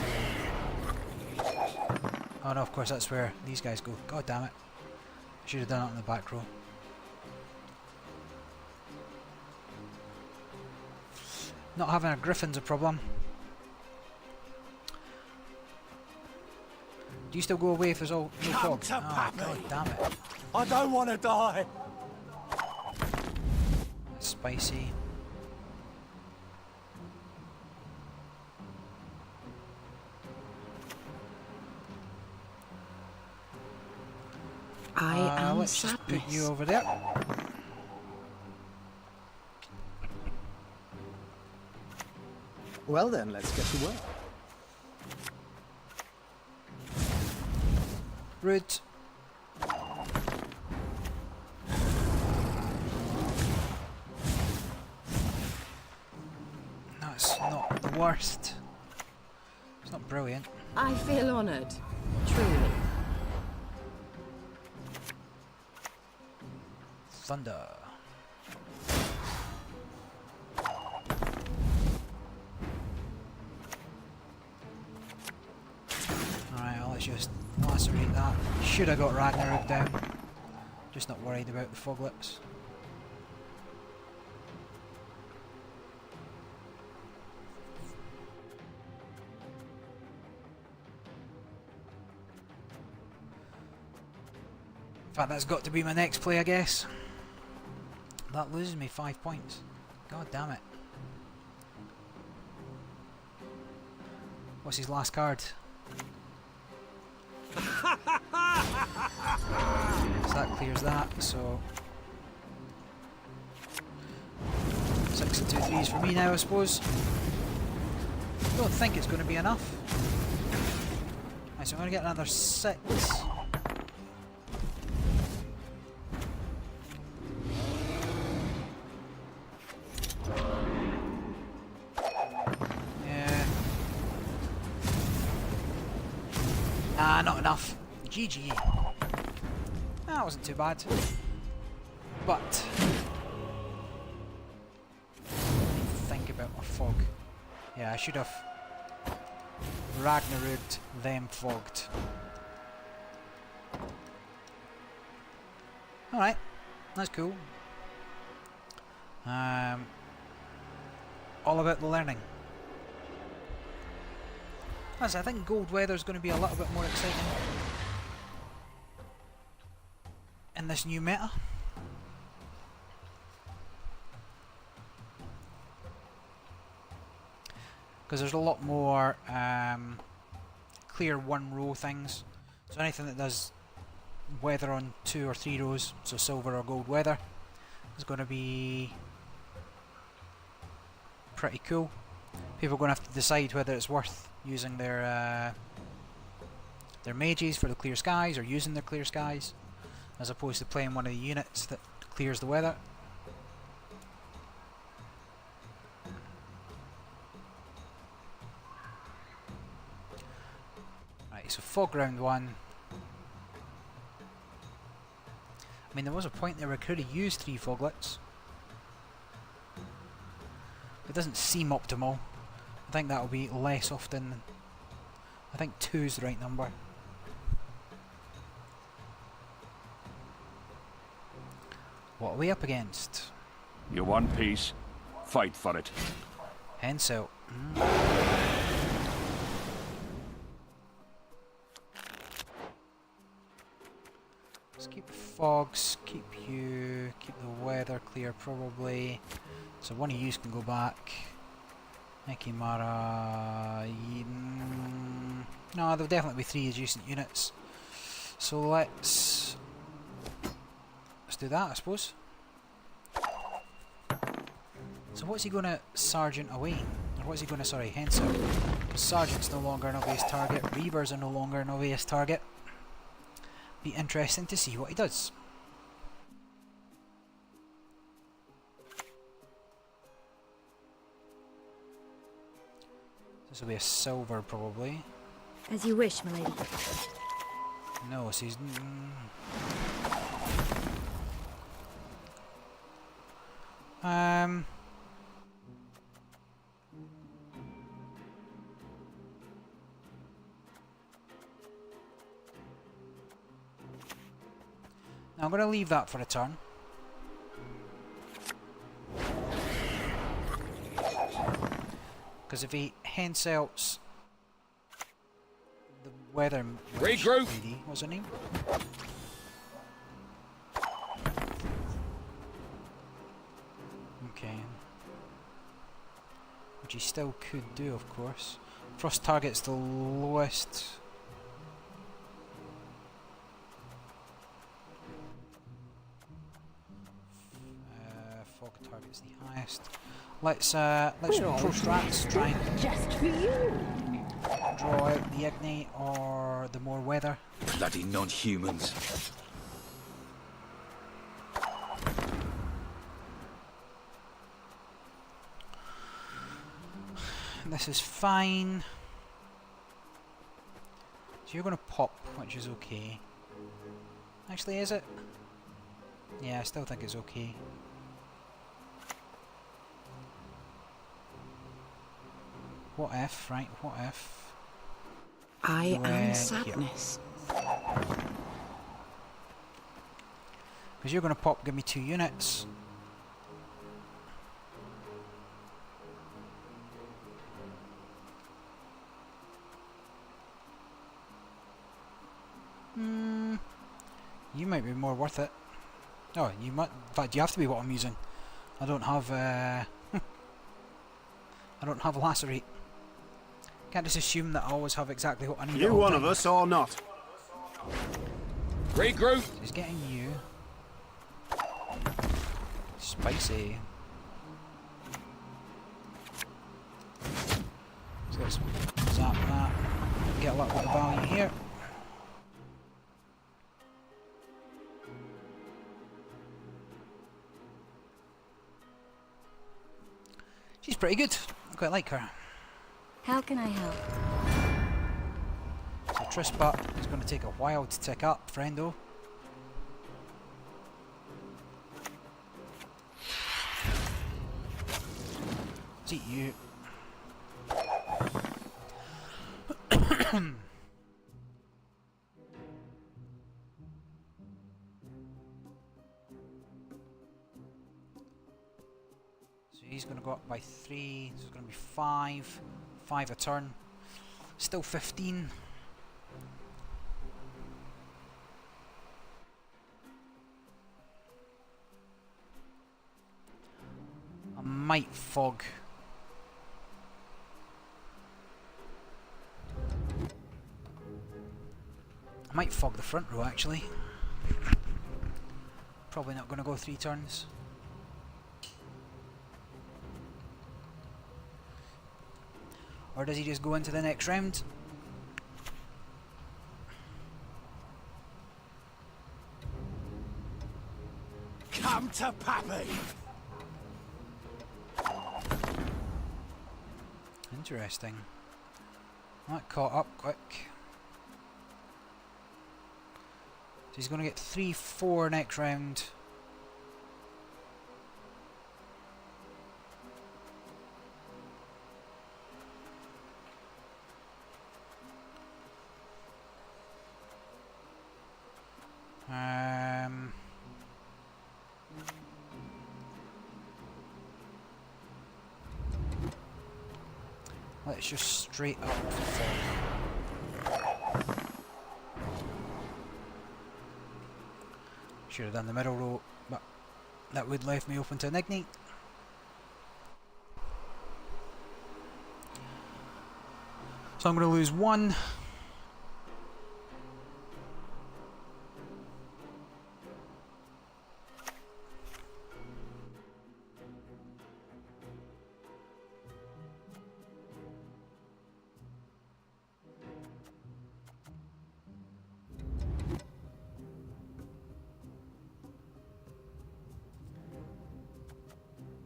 S1: Oh no, of course that's where these guys go. God damn it. I should have done it on the back row. Not having a griffin's a problem. Do you still go away if there's all no fog?
S3: to
S1: Oh,
S3: Pappy.
S1: God damn it.
S3: I don't want to die.
S1: That's spicy.
S6: I am
S1: let's just put you
S6: sadness.
S1: over there.
S7: Well then, let's get to work.
S1: Rude. That's not the worst. It's not brilliant.
S6: I feel honoured. Truly.
S1: Thunder. Alright, let's just lacerate that. Should have got Ragnarok down. Just not worried about the foglets. In fact, that's got to be my next play, I guess. That loses me 5 points. God damn it. What's his last card? So that clears that, so 6 and 2 3s for me now, I suppose. Don't think it's going to be enough. Right, so I'm going to get another 6. Yeah. Nah, not enough. GG. That wasn't too bad. But think about my fog. Yeah, I should have Ragnaroked, then fogged. Alright, that's cool. All about the learning. As I think Gold Weather is going to be a little bit more exciting in this new meta. Because there's a lot more clear one row things. So anything that does weather on 2 or 3 rows, so silver or gold weather, is going to be pretty cool. People are going to have to decide whether it's worth using their mages for the clear skies, or using their clear skies, as opposed to playing one of the units that clears the weather. Right, so fog round 1. I mean, there was a point there where I could have used 3 foglets. It doesn't seem optimal. I think that'll be less often. I think 2 is the right number. What are we up against?
S3: You want peace? Fight for it.
S1: Hence out. Let's keep the fogs, keep the weather clear probably. So one of you can go back. Ekimara. No, there'll definitely be 3 adjacent units. So let's do that, I suppose. So what's he going to Sergeant away? Or what's he going to, sorry, hence out? Sergeant's no longer an obvious target. Reavers are no longer an obvious target. Be interesting to see what he does. This will be a silver probably.
S7: As you wish, milady.
S1: No, she's... Now I'm going to leave that for a turn. Because if he henselts the weather
S3: Regroup.
S1: lady, what's her name? Okay. Which he still could do, of course. Frost target's the lowest. Fog target's the highest. Let's pro-strats try and
S7: Just for you.
S1: draw out the Ignite or the more weather.
S3: Bloody non-humans.
S1: This is fine. So you're going to pop, which is okay. Actually, is it? Yeah, I still think it's okay. What if, right? What if?
S6: I
S1: you
S6: am
S1: went
S6: sadness.
S1: Because you're going to pop, give me 2 units. You might be more worth it. Oh, you might. In fact, you have to be what I'm using. I don't have. I don't have lacerate. Can't just assume that I always have exactly what I need.
S8: You one of us or not?
S3: Regroup.
S1: He's getting you. Spicy. So let's zap that. Get a little bit of value here. She's pretty good. I quite like her.
S7: How can I help?
S1: So Trispat is going to take a while to tick up, friendo. Let's eat you. He's going to go up by 3, so it's going to be 5. 5 a turn. Still 15. I might fog. I might fog the front row actually. Probably not going to go 3 turns. Or does he just go into the next round?
S3: Come to Pappy.
S1: Interesting. That caught up quick. So he's going to get 3-4 next round. Let's just straight up for 4. Should have done the middle row, but that would leave me open to an Ignite. So I'm going to lose 1.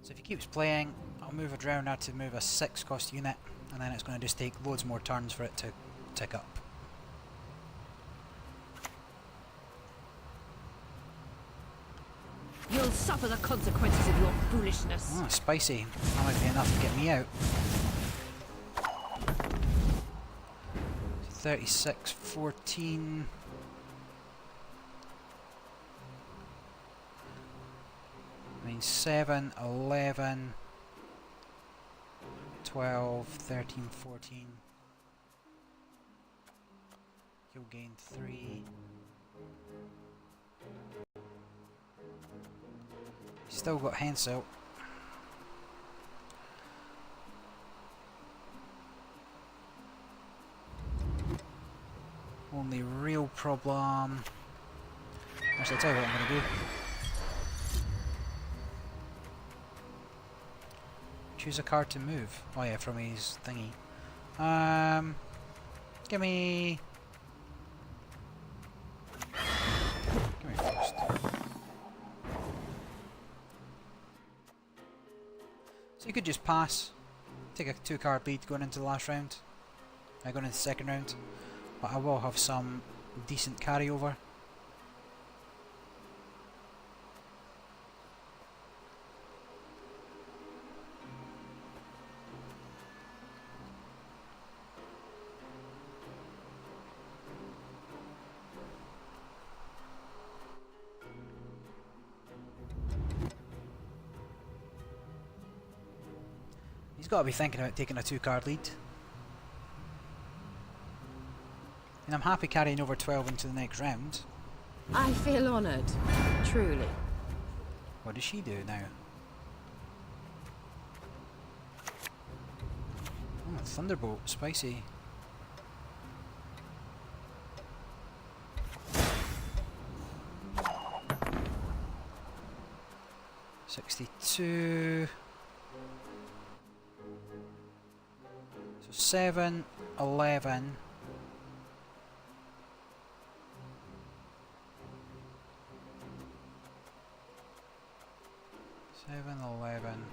S1: So if he keeps playing, I'll move a Drowner to move a 6 cost unit, and then it's going to just take loads more turns for it to tick up.
S5: suffer the consequences of your foolishness.
S1: Oh, spicy. That might be enough to get me out. 36, 14. I mean 7, 11, 12, 13, 14. You'll gain 3. Still got Hansel. Only real problem. Actually, I'll tell you what I'm going to do. Choose a card to move. Oh yeah, from his thingy. Give me first. So you could just pass. Take a 2-card lead going into the last round. Going into the second round. But I will have some decent carryover. He's got to be thinking about taking a 2-card lead. And I'm happy carrying over 12 into the next round.
S6: I feel honoured. Truly.
S1: What does she do now? Oh, Thunderbolt. Spicy. $62. So 7, 11. 7, 11.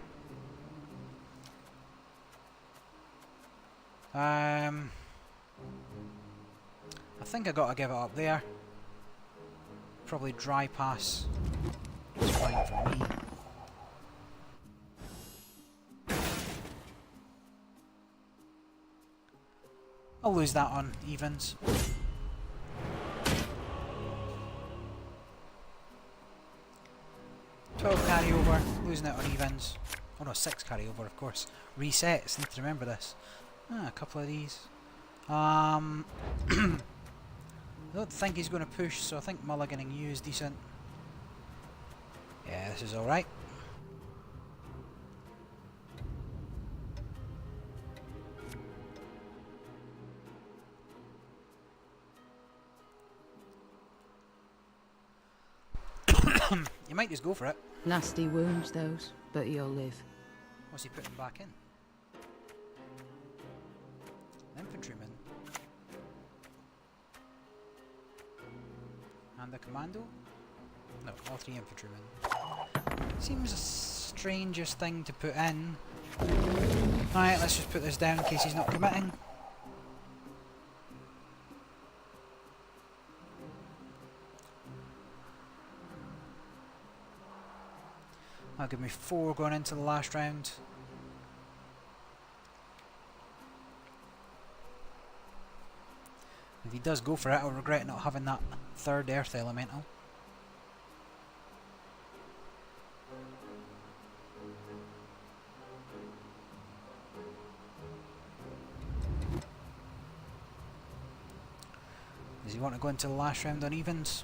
S1: I think I gotta give it up there. Probably dry pass. It's fine for me. I'll lose that on evens. Carryover, losing it on evens. Oh no, 6 carryover, of course. Resets, need to remember this. Ah, a couple of these. I don't think he's going to push, so I think mulliganing you is decent. Yeah, this is alright. You might just go for it.
S6: Nasty wounds, those, but you'll live.
S1: What's he putting back in? Infantryman. And the commando? No, all 3 infantrymen. Seems the strangest thing to put in. Alright, let's just put this down in case he's not committing. That'll give me 4 going into the last round. If he does go for it, I'll regret not having that 3rd Earth Elemental. Does he want to go into the last round on evens?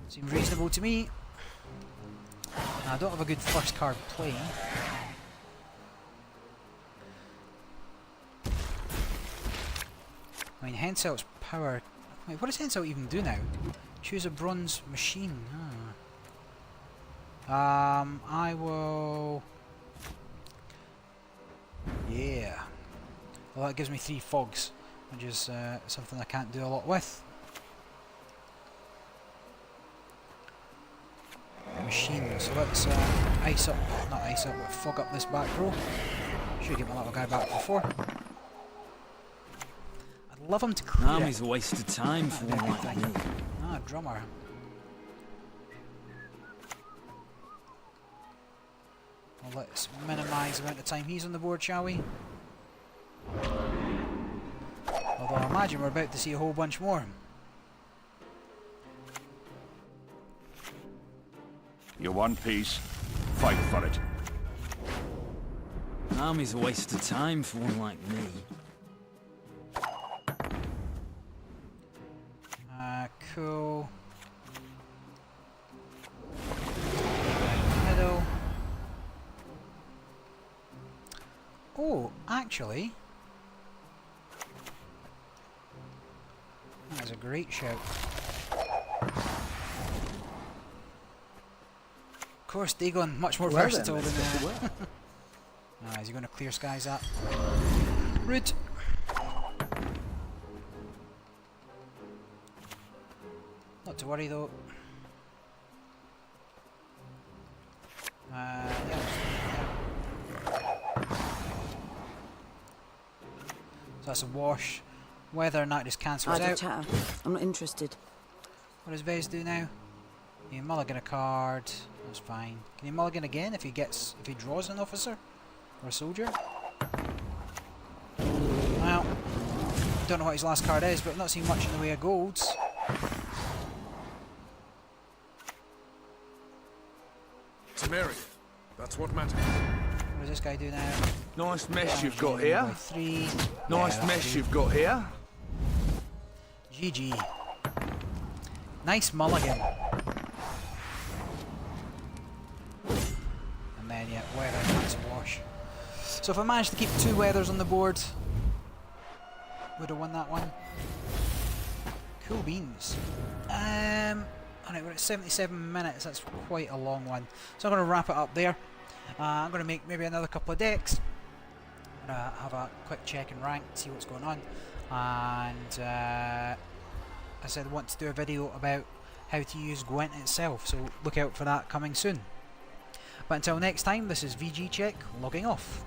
S1: Seems reasonable to me. I don't have a good first card play. I mean, Henselt's power... Wait, what does Henselt even do now? Choose a bronze machine. I will... Yeah. Well, that gives me 3 fogs, which is something I can't do a lot with. Machine, so let's ice up, not ice up, but fog up this back row. Should get my little guy back before. I'd Love him to clear it.
S3: Army's a waste of time for
S1: That'd
S3: one
S1: be a
S3: like
S1: good
S3: me.
S1: thing. Ah, drummer. Well, let's minimise the amount of time he's on the board, shall we? Although I imagine we're about to see a whole bunch more.
S2: You want peace? Fight for it.
S3: Army's a waste of time for one like me.
S1: Cool. Middle. Oh, actually, that is a great shout. Of course, Dagon much more versatile than is he going to clear skies up? Rude. Not to worry though. Yeah. So that's a wash. Weather and that just cancels
S8: Untitled
S1: out.
S8: Chapter. I'm not interested.
S1: What does Vez do now? You mulligan a card. That's fine. Can you mulligan again if he draws an officer or a soldier? Well, don't know what his last card is, but I've not seen much in the way of golds.
S9: Samaria. That's what matters.
S1: What does this guy do now?
S3: Nice mess you've
S1: Damage
S3: got here.
S1: by 3.
S3: Nice
S1: Yeah,
S3: mess
S1: that'll
S3: you've got here.
S1: do. GG. Nice mulligan. And then, yeah, weather, that's a wash. So if I managed to keep 2 weathers on the board, would have won that one. Cool beans. Alright, we're at 77 minutes, that's quite a long one. So I'm going to wrap it up there. I'm going to make maybe another couple of decks. I'm going to have a quick check and rank, see what's going on. And I said I want to do a video about how to use Gwent itself, so look out for that coming soon. But until next time, this is VG Check, logging off.